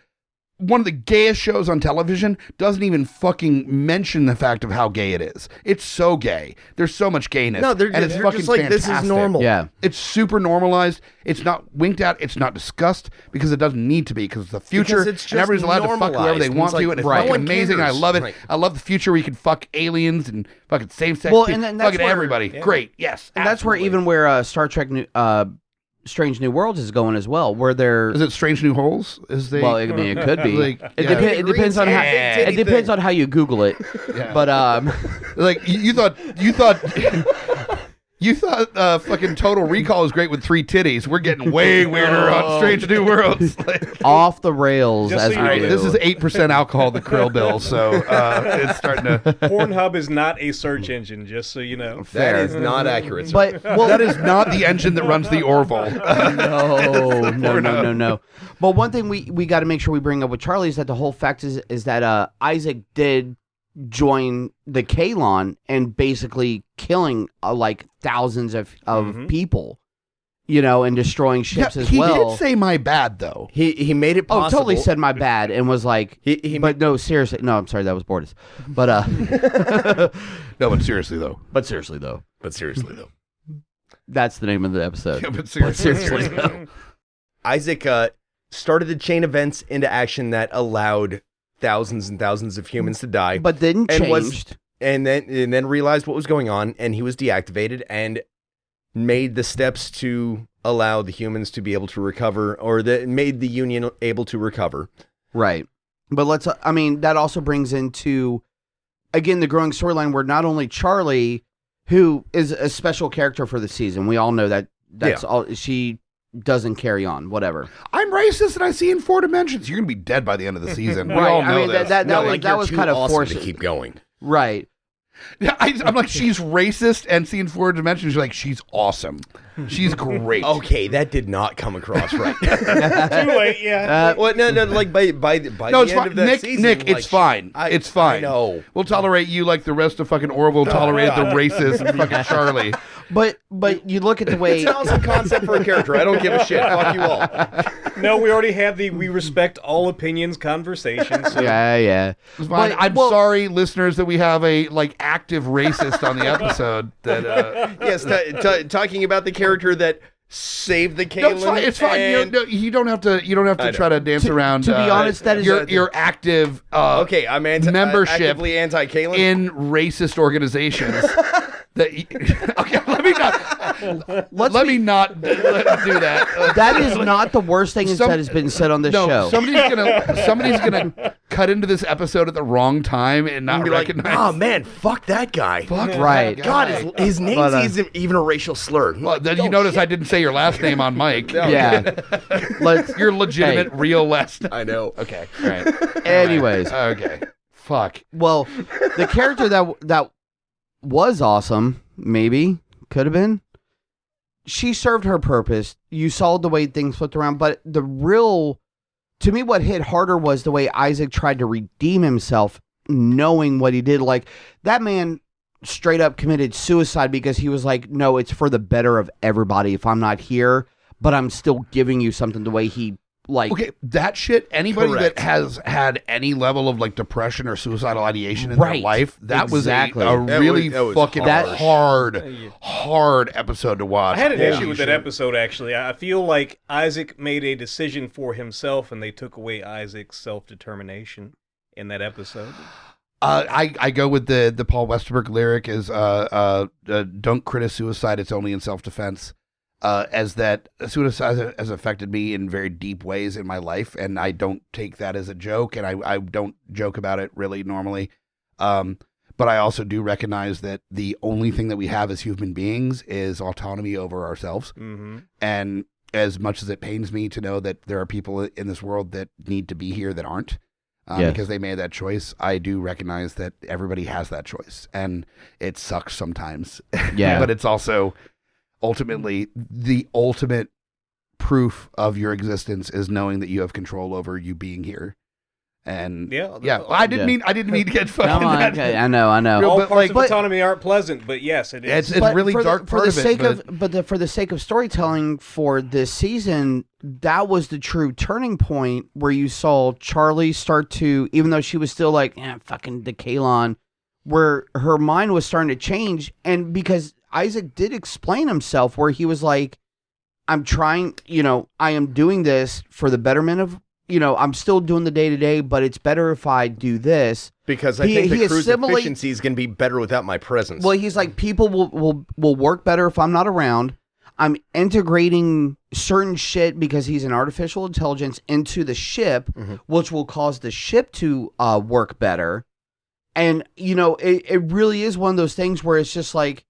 one of the gayest shows on television doesn't even fucking mention the fact of how gay it is. It's so gay. There's so much gayness. No, they're and it's just fucking like, fantastic. this is normal. Yeah. It's super normalized. It's not winked at. It's not discussed because it doesn't need to be because it's the future. Because it's just and everybody's allowed to fuck whoever they normalized. want It's like, to. And it's no fucking one amazing. cares. I love it. Right. I love the future where you can fuck aliens and fucking same-sex Well, people. and then that's fucking where- everybody. Yeah. Great. Yes. And that's where absolutely. even where Star Trek Strange New Worlds is going as well, where they're... Is it Strange New Holes? Is they? Well, I mean, it could be. Like, It, yeah. it depends on how Yeah. it depends on how you Google it. Yeah. But Like you thought fucking Total Recall is great with 3 titties. We're getting way weirder on Strange New Worlds. off the rails Just as so we you know, do. This is 8% alcohol, the Krill bill, so it's starting to. Pornhub is not a search engine, just so you know. That is not accurate. Sir. But well, That is not the engine that runs the Orville. no. But one thing we got to make sure we bring up with Charlie is that the whole fact is that Isaac did join the Kylon and basically killing like thousands of people, you know, and destroying ships as he well. did say my bad though. He made it Oh, possible. totally said my bad and was like, but no, seriously, no, I'm sorry, that was Bortus. But No, but seriously though. But seriously though. that's the name of the episode. Yeah, but seriously. though. Isaac started a chain events into action that allowed thousands and thousands of humans to die. But then and changed. and then realized what was going on, and he was deactivated and made the steps to allow the humans to be able to recover, or made the Union able to recover. Right. But let's, I mean, that also brings into, again, the growing storyline where not only Charlie, who is a special character for the season, we all know that that's all, she doesn't carry on, whatever. I'm racist and I see in 4 dimensions. You're gonna be dead by the end of the season. We Right, all I know mean, this. that was You're kind too of awesome forced to keep going. Right. Yeah, I'm like, she's racist and seeing 4 dimensions. You're like, she's awesome. She's great. Okay, that did not come across right. Too late, yeah. Well, no, like by the No, it's end fine. of that Nick, season, Nick, like, it's fine. It's fine. I know. We'll tolerate you like the rest of fucking Orville tolerated the racist fucking Charlie. But you look at the way... It's an awesome concept for a character. I don't give a shit. Fuck you all. No, we already had the we respect all opinions conversation. So. Yeah. It's fine. But- I'm well- sorry, listeners, that we have a like active racist on the episode. That Yes, talking about the character that saved the Kylon. no, it's fine. It's fine. and- You don't have to. You don't have to try to dance around. to be honest, that is your active. Okay, I'm membership membership anti-Kylon. in racist organizations. Okay, let me not do that. That is not the worst thing that has been said on this show. Somebody's gonna cut into this episode at the wrong time and not be like, recognize. oh man, fuck that guy. Fuck Right. that God, guy. his name isn't even a racial slur. Well, then you notice I didn't say your last name on mic. Yeah. Your legitimate, real last. I know. Okay. All right. Anyways. Okay. Fuck. Well, the character that was awesome, maybe, could have been, she served her purpose. You saw the way things flipped around, but the real, to me, what hit harder was the way Isaac tried to redeem himself, knowing what he did. Like, that man straight up committed suicide because he was like, no, it's for the better of everybody if I'm not here, but I'm still giving you something the way he, like... Okay, that shit, anybody Correct. that has had any level of like depression or suicidal ideation in their Right. life, that Exactly. was a That really was fucking hard episode to watch. I had an Holy issue with that shit. episode, actually. I feel like Isaac made a decision for himself, and they took away Isaac's self-determination in that episode. I go with the Paul Westerberg lyric is don't criticize suicide, it's only in self-defense. As that suicide has affected me in very deep ways in my life, and I don't take that as a joke, and I don't joke about it really normally. But I also do recognize that the only thing that we have as human beings is autonomy over ourselves. Mm-hmm. And as much as it pains me to know that there are people in this world that need to be here that aren't, Yes. because they made that choice, I do recognize that everybody has that choice, and it sucks sometimes. Yeah. But it's also ultimately the ultimate proof of your existence is knowing that you have control over you being here. And yeah, I didn't mean to get fucking. No, that. okay, I know. All but parts of autonomy aren't pleasant, but yes, it is. It's really dark for part the of it. sake of, for the sake of storytelling for this season, that was the true turning point where you saw Charlie start to, even though she was still like, fucking the Kylon, where her mind was starting to change, and because Isaac did explain himself, where he was like, I'm trying, I am doing this for the betterment of, I'm still doing the day-to-day, but it's better if I do this. Because I think the crew's efficiency is going to be better without my presence. Well, he's like, people will work better if I'm not around. I'm integrating certain shit because he's an artificial intelligence into the ship, which will cause the ship to work better. And, it really is one of those things where it's just like,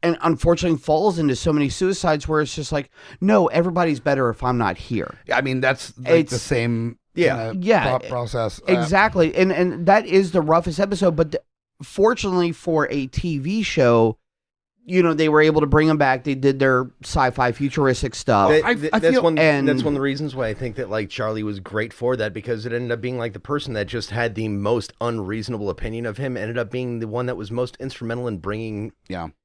and unfortunately falls into so many suicides where it's just like, no, everybody's better if I'm not here. I mean, that's like the same thought process. Exactly. And that is the roughest episode. But fortunately for a TV show, they were able to bring him back. They did their sci-fi futuristic stuff. That's one of the reasons why I think that like Charlie was great for that, because it ended up being like the person that just had the most unreasonable opinion of him ended up being the one that was most instrumental in bringing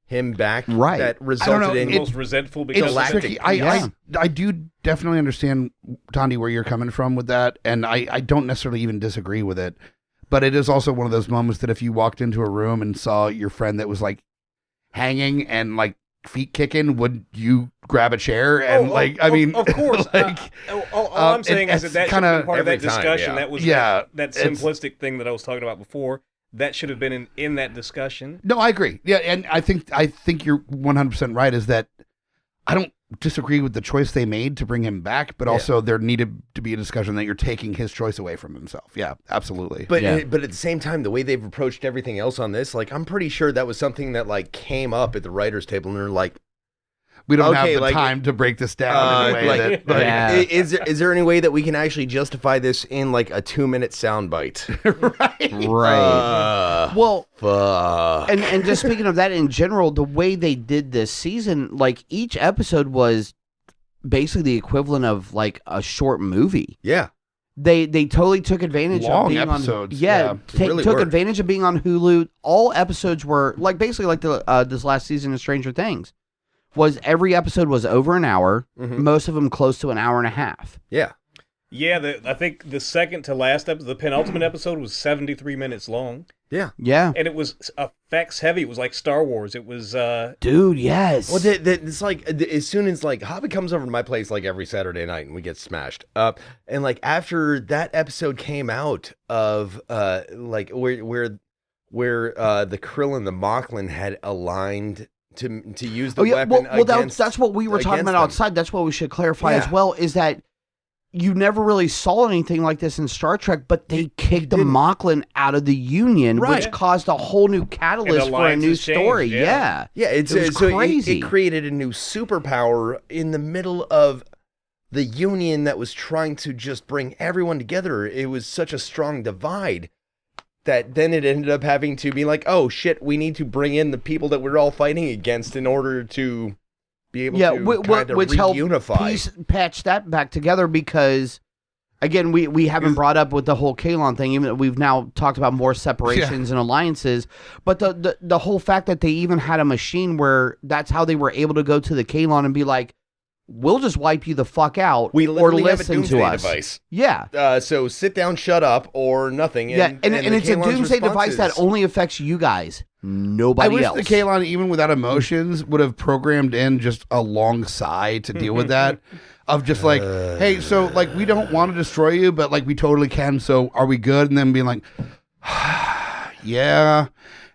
him back. Right. That resulted in most resentful because it's tricky. I do definitely understand, Thandi, where you're coming from with that, and I don't necessarily even disagree with it. But it is also one of those moments that if you walked into a room and saw your friend that was like hanging and like feet kicking, would you grab a chair and of course. All I'm saying is that should have been part of that discussion. That was that simplistic thing that I was talking about before. That should have been in that discussion. No, I agree. Yeah, and I think you're 100% right. Is that I don't disagree with the choice they made to bring him back, but also there needed to be a discussion that you're taking his choice away from himself. Yeah, absolutely. But at the same time, the way they've approached everything else on this, like I'm pretty sure that was something that like came up at the writers' table, and they're like, we don't have the time to break this down in a way is there any way that we can actually justify this in like a 2-minute soundbite? Right. Well, and just speaking of that in general, the way they did this season, like each episode was basically the equivalent of like a short movie. Yeah. They totally took advantage of being episodes. on took advantage of being on Hulu. All episodes were like basically like the this last season of Stranger Things. Every episode was over an hour, most of them close to an hour and a half. Yeah. Yeah, I think the second to last episode, the penultimate episode was 73 minutes long. Yeah. Yeah. And it was effects heavy. It was like Star Wars. It was... Dude, yes. Well, it's like, as soon as like Hobbit comes over to my place like every Saturday night and we get smashed. And like after that episode came out of like where the Krill and the Moclan had aligned to use the weapon that's what we were talking about outside. That's what we should clarify as well, is that you never really saw anything like this in Star Trek, but they kicked the Moclan out of the Union, which caused a whole new catalyst for a new story. Yeah, it was crazy. It created a new superpower in the middle of the Union that was trying to just bring everyone together. It was such a strong divide that then it ended up having to be like, oh shit, we need to bring in the people that we're all fighting against in order to be able to kind of reunify. Patch that back together, because again, we haven't brought up with the whole Kylon thing, even though we've now talked about more separations and alliances, but the whole fact that they even had a machine where that's how they were able to go to the Kylon and be like, we'll just wipe you the fuck out, we literally or have a listen doomsday to us. Device. Yeah. So sit down, shut up, or nothing. And it's a doomsday device that only affects you guys. Nobody else. I wish the Kylon, even without emotions, would have programmed in just a long sigh to deal with that. Of just like, hey, so like we don't want to destroy you, but like we totally can. So are we good? And then being like, yeah.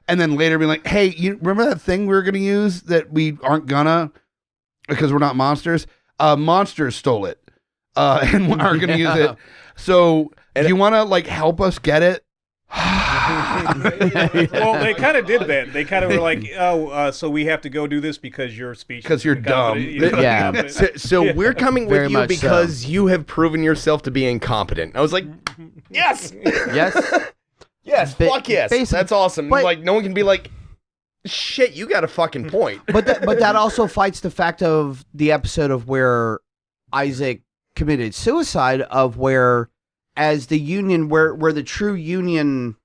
And then later being like, hey, you remember that thing we were going to use that we aren't gonna because we're not monsters? Monsters stole it and aren't going to use it. So do you want to like help us get it? Well, they kind of did that. They kind of were like, oh, so we have to go do this because you're speechless. Because you're dumb. Yeah. So we're coming with you because you have proven yourself to be incompetent. I was like, yes. Yes. Yes, fuck yes. That's awesome. But, like, no one can be like, shit, you got a fucking point. But that also fights the fact of the episode of where Isaac committed suicide, of where as the Union, where the true Union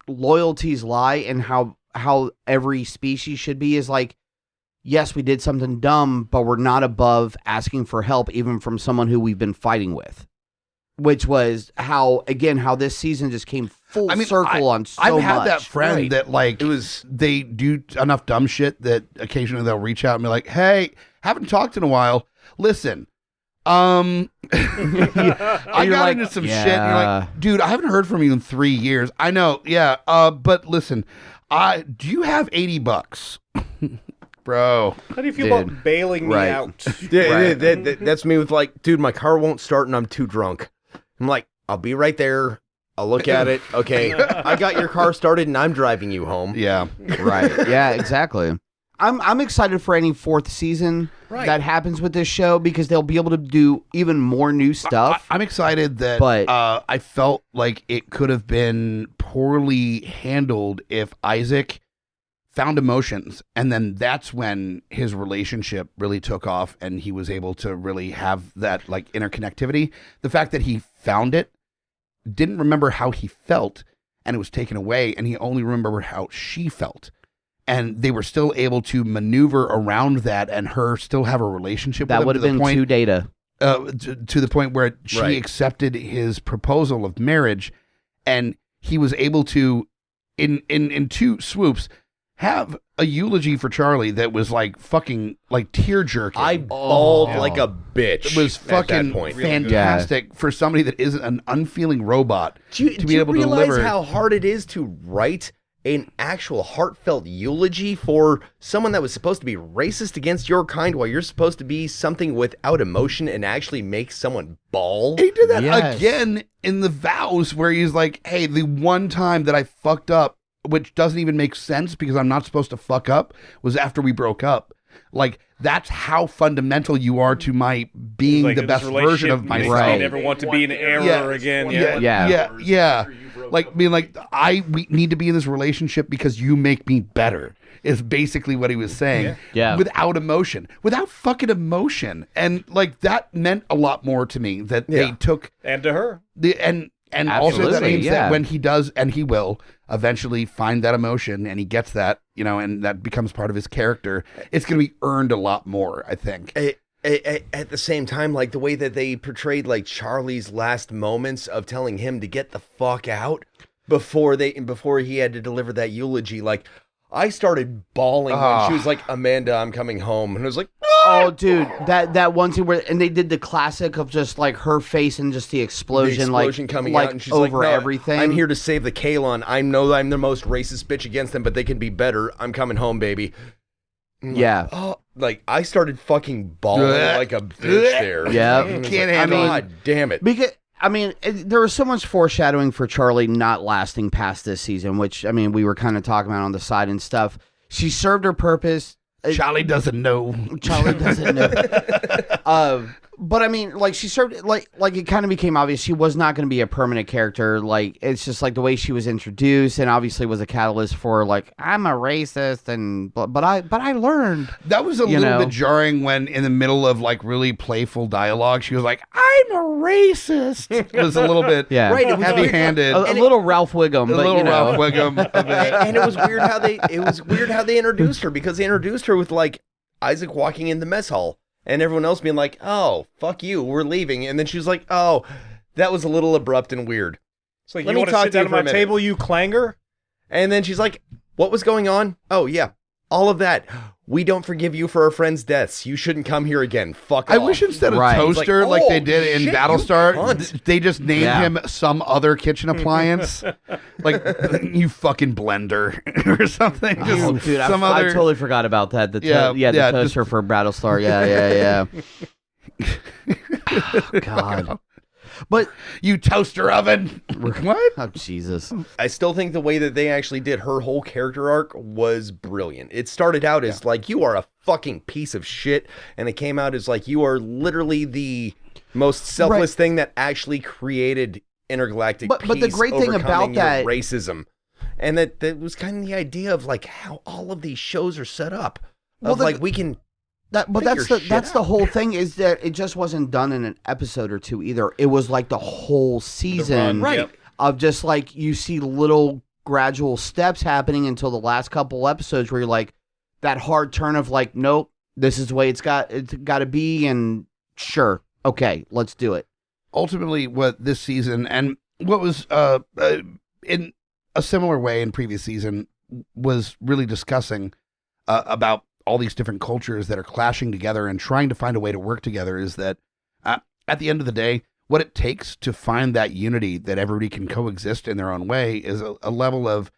loyalties lie and how every species should be is like, yes, we did something dumb, but we're not above asking for help even from someone who we've been fighting with. Which was how this season just came full circle on so much. I've had that friend that like they do enough dumb shit that occasionally they'll reach out and be like, "Hey, haven't talked in a while. Listen, I got into some shit." And you're like, "Dude, I haven't heard from you in 3 years." I know, yeah. But listen, do you have $80? Bro, how do you feel about bailing me out? That's me with like, dude, my car won't start and I'm too drunk. I'm like, I'll be right there. I'll look at it. Okay, I got your car started and I'm driving you home. Yeah, right. Yeah, exactly. I'm excited for any fourth season that happens with this show because they'll be able to do even more new stuff. I'm excited that, but I felt like it could have been poorly handled if Isaac found emotions, and then that's when his relationship really took off and he was able to really have that like interconnectivity. The fact that he found it, didn't remember how he felt, and it was taken away, and he only remembered how she felt, and they were still able to maneuver around that and her still have a relationship with him. That would have been two Data. To the point where she accepted his proposal of marriage, and he was able to in two swoops have a eulogy for Charlie that was like fucking like tear jerking. I bawled like a bitch. It was fucking fantastic for somebody that isn't an unfeeling robot to be able to realize how hard it is to write an actual heartfelt eulogy for someone that was supposed to be racist against your kind while you're supposed to be something without emotion and actually make someone bawl? He did that again in the vows where he's like, hey, the one time that I fucked up, which doesn't even make sense because I'm not supposed to fuck up, was after we broke up. Like, that's how fundamental you are to my being the best version of myself. I never want to be in error again. Yeah. Like, being like, we need to be in this relationship because you make me better, is basically what he was saying. Yeah. Without emotion. Without fucking emotion. And, like, that meant a lot more to me that they took. And to her. And also that means that when he does, and he will eventually find that emotion and he gets that, you know, and that becomes part of his character, it's going to be earned a lot more, I think. At the same time, like the way that they portrayed like Charlie's last moments of telling him to get the fuck out before he had to deliver that eulogy, like I started bawling when she was like, Amanda, I'm coming home. And I was like, oh, dude, that one scene where, and they did the classic of just like her face and just the explosion coming like out, and she's over like, no, everything. I'm here to save the Kylon. I know I'm the most racist bitch against them, but they can be better. I'm coming home, baby. Yeah. Like I started fucking bawling like a bitch there. Yeah. You can't handle it. God damn it. Because there was so much foreshadowing for Charlie not lasting past this season, which, we were kind of talking about on the side and stuff. She served her purpose. Charlie doesn't know. Charlie doesn't know. But like she served, like it kind of became obvious she was not going to be a permanent character. Like it's just like the way she was introduced, and obviously was a catalyst for like I'm a racist, and but I learned. That was a little bit jarring when in the middle of like really playful dialogue, she was like, "I'm a racist." It was a little bit heavy-handed, a little Ralph Wiggum, Ralph Wiggum. And it was weird how they introduced her, because they introduced her with like Isaac walking in the mess hall. And everyone else being like, oh, fuck you, we're leaving. And then she was like, oh, that was a little abrupt and weird. So you want to sit down at my table, you clanger? And then she's like, what was going on? Oh, yeah, all of that. We don't forgive you for our friends' deaths. You shouldn't come here again. Fuck off. I wish instead of toaster, like they did in Battlestar, they just named him some other kitchen appliance. Like, you fucking blender or something. Oh, dude, I totally forgot about that. The toaster for Battlestar. Yeah. Oh, God. But you toaster oven. What? Oh, Jesus. I still think the way that they actually did her whole character arc was brilliant. It started out as like, you are a fucking piece of shit. And it came out as like, you are literally the most selfless thing that actually created intergalactic peace. But the great thing about that racism. And that was kind of the idea of like how all of these shows are set up. Of like, we can That's the whole thing, is that it just wasn't done in an episode or two either. It was like the whole season of just like you see little gradual steps happening until the last couple episodes where you're like that hard turn of like, nope, this is the way it's got to be, and sure, okay, let's do it. Ultimately, what this season and what was in a similar way in previous season was really discussing about all these different cultures that are clashing together and trying to find a way to work together is that at the end of the day, what it takes to find that unity that everybody can coexist in their own way is a level of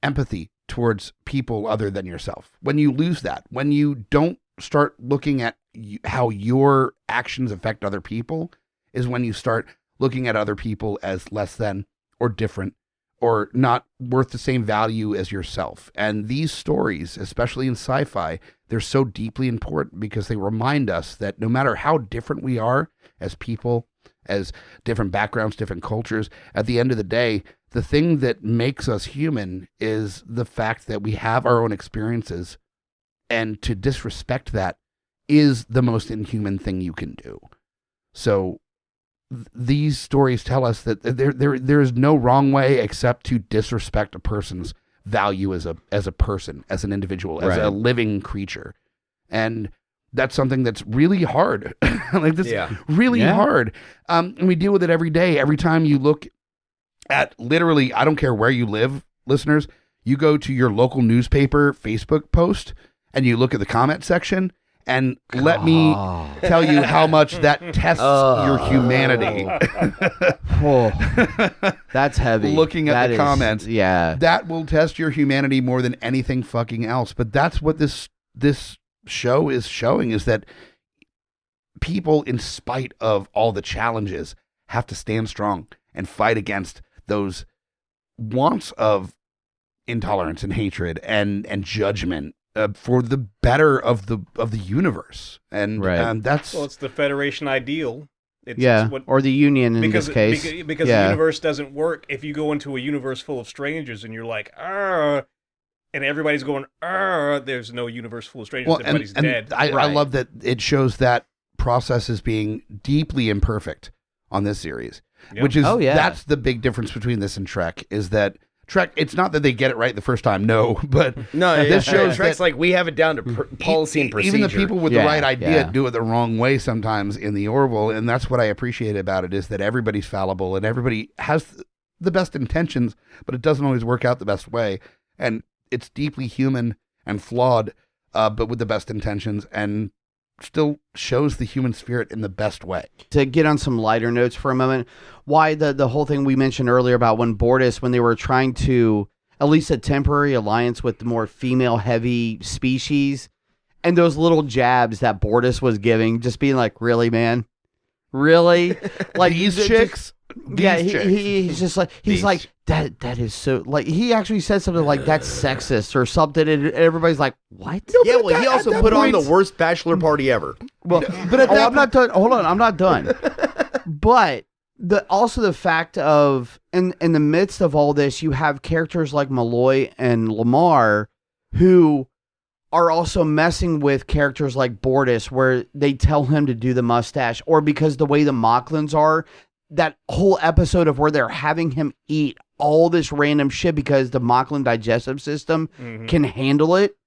empathy towards people other than yourself. When you lose that, when you don't start looking at how your actions affect other people, is when you start looking at other people as less than or different or not worth the same value as yourself. And these stories, especially in sci-fi, they're so deeply important because they remind us that no matter how different we are as people, as different backgrounds, different cultures, at the end of the day, the thing that makes us human is the fact that we have our own experiences, and to disrespect that is the most inhuman thing you can do. So these stories tell us that there is no wrong way except to disrespect a person's value as a person, as an individual, as a living creature. And that's something that's really hard. Really hard. And we deal with it every day. Every time you look at, literally, I don't care where you live, listeners, you go to your local newspaper Facebook post and you look at the comment section, and let me tell you how much that tests your humanity. That's heavy. Looking at the comments. Yeah. That will test your humanity more than anything fucking else. But that's what this show is showing, is that people, in spite of all the challenges, have to stand strong and fight against those wants of intolerance and hatred and judgment. For the better of the universe, and that's it's the Federation ideal. It's or the Union in this case, because the universe doesn't work if you go into a universe full of strangers and you're like, and everybody's going, there's no universe full of strangers. Everybody's dead. I love that it shows that process as being deeply imperfect on this series, which is that's the big difference between this and Trek, is that Trek, it's not that they get it right the first time, but this shows Trek's that like, we have it down to policy and procedure. Even the people with the right idea do it the wrong way sometimes in the Orville, and that's what I appreciate about it, is that everybody's fallible and everybody has the best intentions, but it doesn't always work out the best way, and it's deeply human and flawed, but with the best intentions, and still shows the human spirit in the best way. To get on some lighter notes for a moment, why the whole thing we mentioned earlier about when they were trying to, at least a temporary alliance with the more female-heavy species, and those little jabs that Bortus was giving, just being like, really, man? Really? Like these chicks? He's just like, that is so, like, he actually said something like, that's sexist or something, and everybody's like, what? No, he also put on the worst bachelor party ever. Well, but I'm not done. Hold on, I'm not done. But also the fact of, in the midst of all this, you have characters like Malloy and Lamar who are also messing with characters like Bortus, where they tell him to do the mustache, or because the way the Moclans are, that whole episode of where they're having him eat all this random shit because the Moclan digestive system can handle it,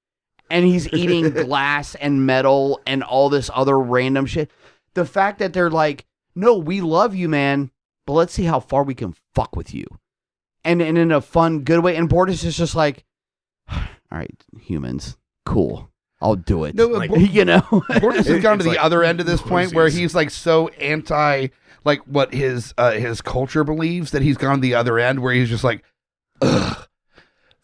and he's eating glass and metal and all this other random shit. The fact that they're like, no, we love you, man, but let's see how far we can fuck with you. And in a fun, good way. And Bortus is just like, all right, humans, cool. I'll do it. No, Bortus has gone to the other end of this point where he's like so anti, like, what his culture believes, that he's gone to the other end where he's just like, ugh,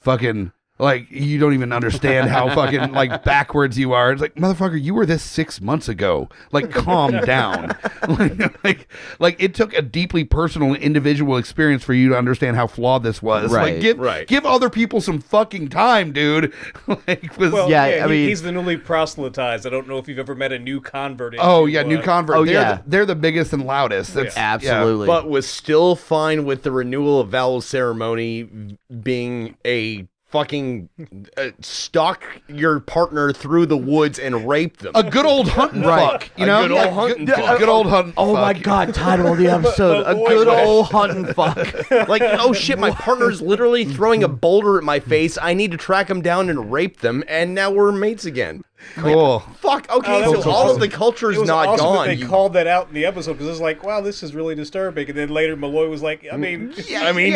fucking, like, you don't even understand how fucking, like, backwards you are. It's like, motherfucker, you were this 6 months ago. Like, calm down. like it took a deeply personal, individual experience for you to understand how flawed this was. Right. Like, give other people some fucking time, dude. He's the newly proselytized. I don't know if you've ever met a new convert. New convert. They're the biggest and loudest. Absolutely. But was still fine with the renewal of vow ceremony being a fucking stalk your partner through the woods and rape them. A good old hunting fuck, you know? A good old hunting fuck. Good old hunting Oh fuck. my God, title of the episode, a good old hunting fuck. Like, oh shit, my partner's literally throwing a boulder at my face. I need to track him down and rape them, and now we're mates again. Cool. Fuck, okay, Oh, so all of the culture is not awesome gone. That they called that out in the episode because it's like, wow, this is really disturbing. And then later Malloy was like, I mean,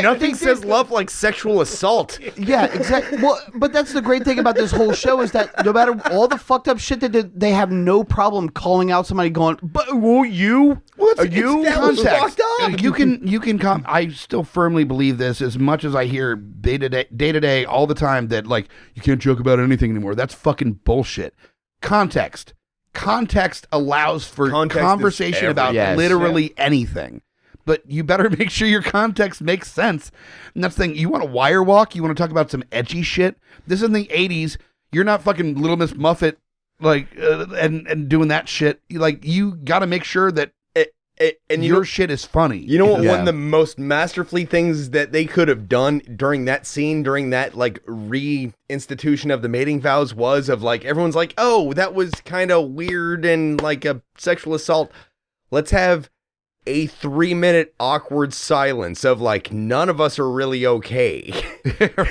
nothing says love like sexual assault. Yeah, exactly. Well, but that's the great thing about this whole show is that no matter all the fucked up shit that they have no problem calling out somebody going, but you? Are you? That was Context. fucked up. You can I still firmly believe this as much as I hear day to day all the time that like you can't joke about anything anymore. That's fucking bullshit. Context allows for conversation about literally anything. But you better make sure your context makes sense. And that's the thing. You want to wire walk? You want to talk about some edgy shit? This is in the 80s. You're not fucking Little Miss Muffet like and doing that shit. Like you got to make sure that and your shit is funny. You know what? One of the most masterfully things that they could have done during that scene, during that like reinstitution of the mating vows, was of like everyone's like, oh, that was kind of weird and like a sexual assault. Let's have a 3-minute awkward silence of like none of us are really okay.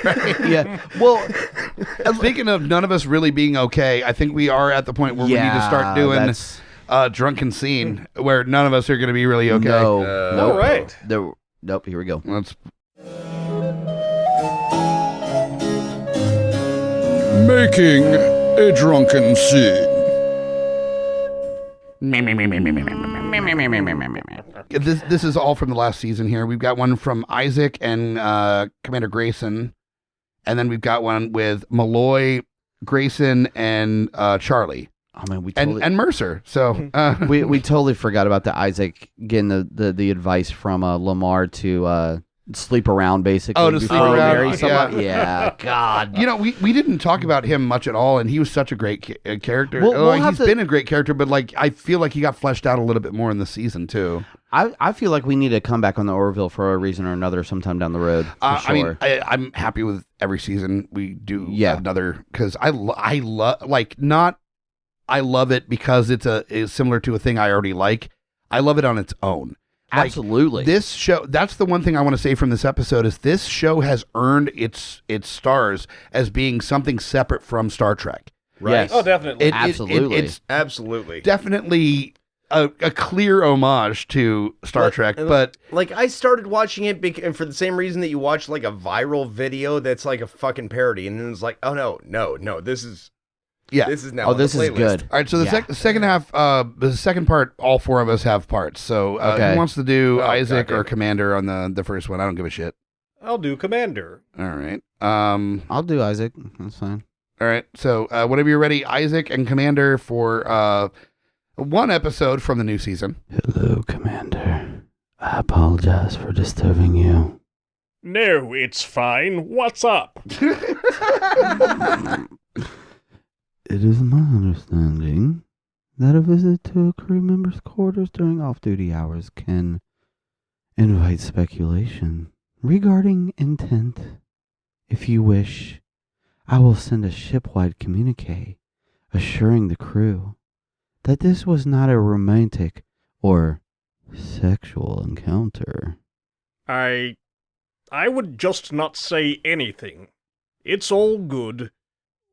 Right? Yeah. Well, speaking of none of us really being okay, I think we are at the point where we need to start doing drunken scene where none of us are going to be really okay. No. All right. Nope. Here we go. Let's making a drunken scene. This is all from the last season here. We've got one from Isaac and Commander Grayson, and then we've got one with Malloy, Grayson, and Charlie. Oh man, we totally, and Mercer. So we totally forgot about the Isaac getting the advice from Lamar to sleep around basically. Oh, to sleep around. Yeah, God. You know, we didn't talk about him much at all, and he was such a great character. We'll he's been a great character, but like I feel like he got fleshed out a little bit more in the season too. I feel like we need to come back on the Orville for a reason or another sometime down the road. For sure. I mean, I'm happy with every season we do another because I love it because it's similar to a thing I already like. I love it on its own. Like, absolutely. This show, that's the one thing I want to say from this episode is this show has earned its stars as being something separate from Star Trek. Right. Yes. Oh, definitely. Absolutely. It's absolutely. Definitely a clear homage to Star Trek, but like I started watching it and for the same reason that you watch like a viral video that's like a fucking parody, and then it's like, oh no, this is now. Oh, this is good. All right, so the second half, the second part, all four of us have parts. So who wants to do Isaac or Commander on the first one? I don't give a shit. I'll do Commander. All right. I'll do Isaac. That's fine. All right. So whenever you're ready, Isaac and Commander for one episode from the new season. Hello, Commander. I apologize for disturbing you. No, it's fine. What's up? It is my understanding that a visit to a crew member's quarters during off-duty hours can invite speculation regarding intent. If you wish, I will send a ship-wide communique assuring the crew that this was not a romantic or sexual encounter. I would just not say anything. It's all good.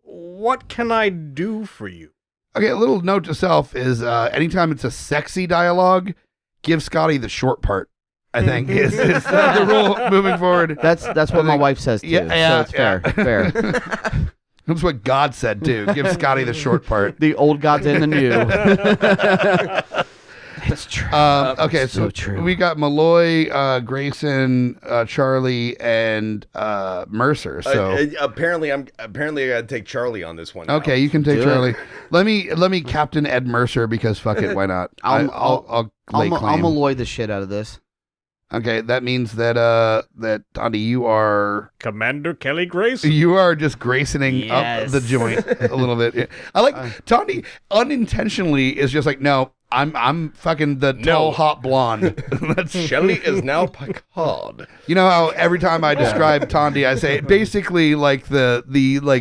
What can I do for you? Okay, a little note to self is anytime it's a sexy dialogue, give Scotty the short part. I think is the rule moving forward. That's what my wife says too. So it's fair. That's what God said too. Give Scotty the short part. The old gods and the new. It's true. Okay, so true. We got Malloy, Grayson, Charlie, and Mercer. So apparently I gotta take Charlie on this one. Okay, you can take Charlie. Let me Captain Ed Mercer because fuck it, why not? I'll Malloy the shit out of this. Okay, that means that Thandi, you are Commander Kelly Grayson. You are just Graysoning up the joint a little bit. I like Thandi unintentionally is just like, no, I'm fucking the tall, hot blonde. That's Shelley is now Picard. You know how every time I describe Thandi, I say basically like the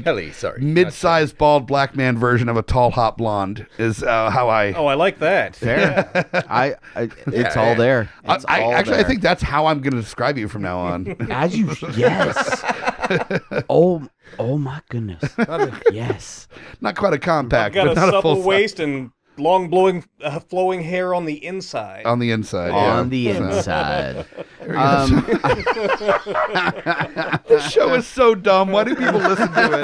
Kelly, sorry, mid-sized bald black man version of a tall, hot blonde is how I. Oh, I like that. Fair. It's all there. I think that's how I'm going to describe you from now on. As you, yes. Oh my goodness. Yes. Not quite a compact, I've got but not a a full supple waist and long flowing hair on the inside. On the inside, On the inside. This show is so dumb. Why do people listen to it?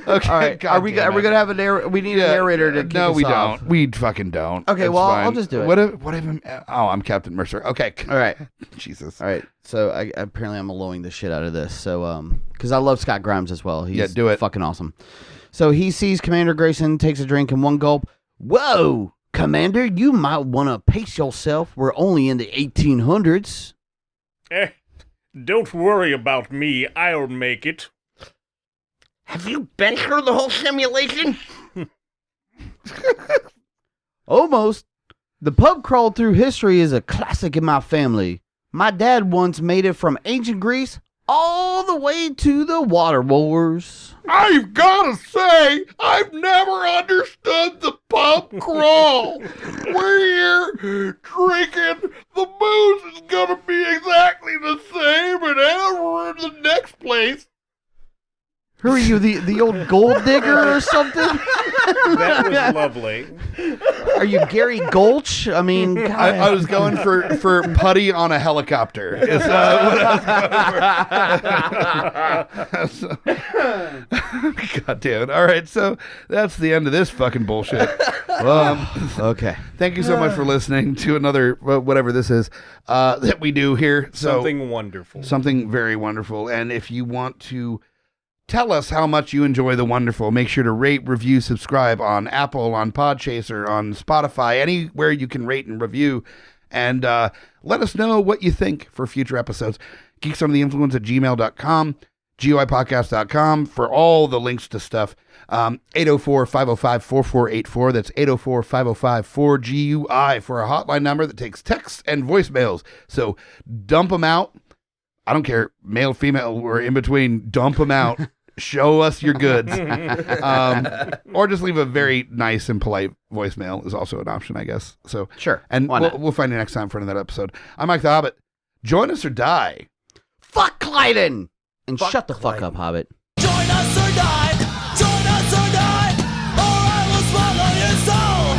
Okay, all right. Are we gonna have a narrator? We need a narrator to kick No, us we off. don't. We fucking don't. Okay, It's well, fine. I'll just do it. What if I'm Captain Mercer. Okay. All right. Jesus. All right. So apparently I'm allowing the shit out of this. So because I love Scott Grimes as well. He's do it. Fucking awesome. So he sees Commander Grayson, takes a drink in one gulp. Whoa, Commander, you might want to pace yourself. We're only in the 1800s. Don't worry about me. I'll make it. Have you been through the whole simulation? Almost. The pub crawl through history is a classic in my family. My dad once made it from ancient Greece all the way to the water wars. I've gotta say, I've never understood the pub crawl. We're here drinking, the booze is gonna be exactly the same, and now we're in the next place. Who are you, the old gold digger or something? That was lovely. Are you Gary Gulch? I mean, God. I was going for putty on a helicopter. Is what I was going for. God damn it. All right, so that's the end of this fucking bullshit. Okay. Thank you so much for listening to another, whatever this is, that we do here. So, Something wonderful. Something very wonderful. And if you want to tell us how much you enjoy The Wonderful, make sure to rate, review, subscribe on Apple, on Podchaser, on Spotify, anywhere you can rate and review. And let us know what you think for future episodes. Geeks Under the Influence at gmail.com, GUIPodcast.com for all the links to stuff. 804-505-4484. That's 804-505-4GUI for a hotline number that takes texts and voicemails. So dump them out. I don't care, male, female, or in between, dump them out. Show us your goods. Or just leave a very nice and polite voicemail is also an option, I guess. So sure. And we'll find you next time for another episode. I'm Mike the Hobbit. Join us or die. Fuck Clyden! And shut the fuck up, Hobbit. Join us or die! Join us or die! Or I will swallow your soul!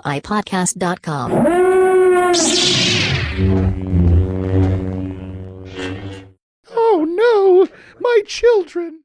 GUIPodcast.com. Oh no, my children.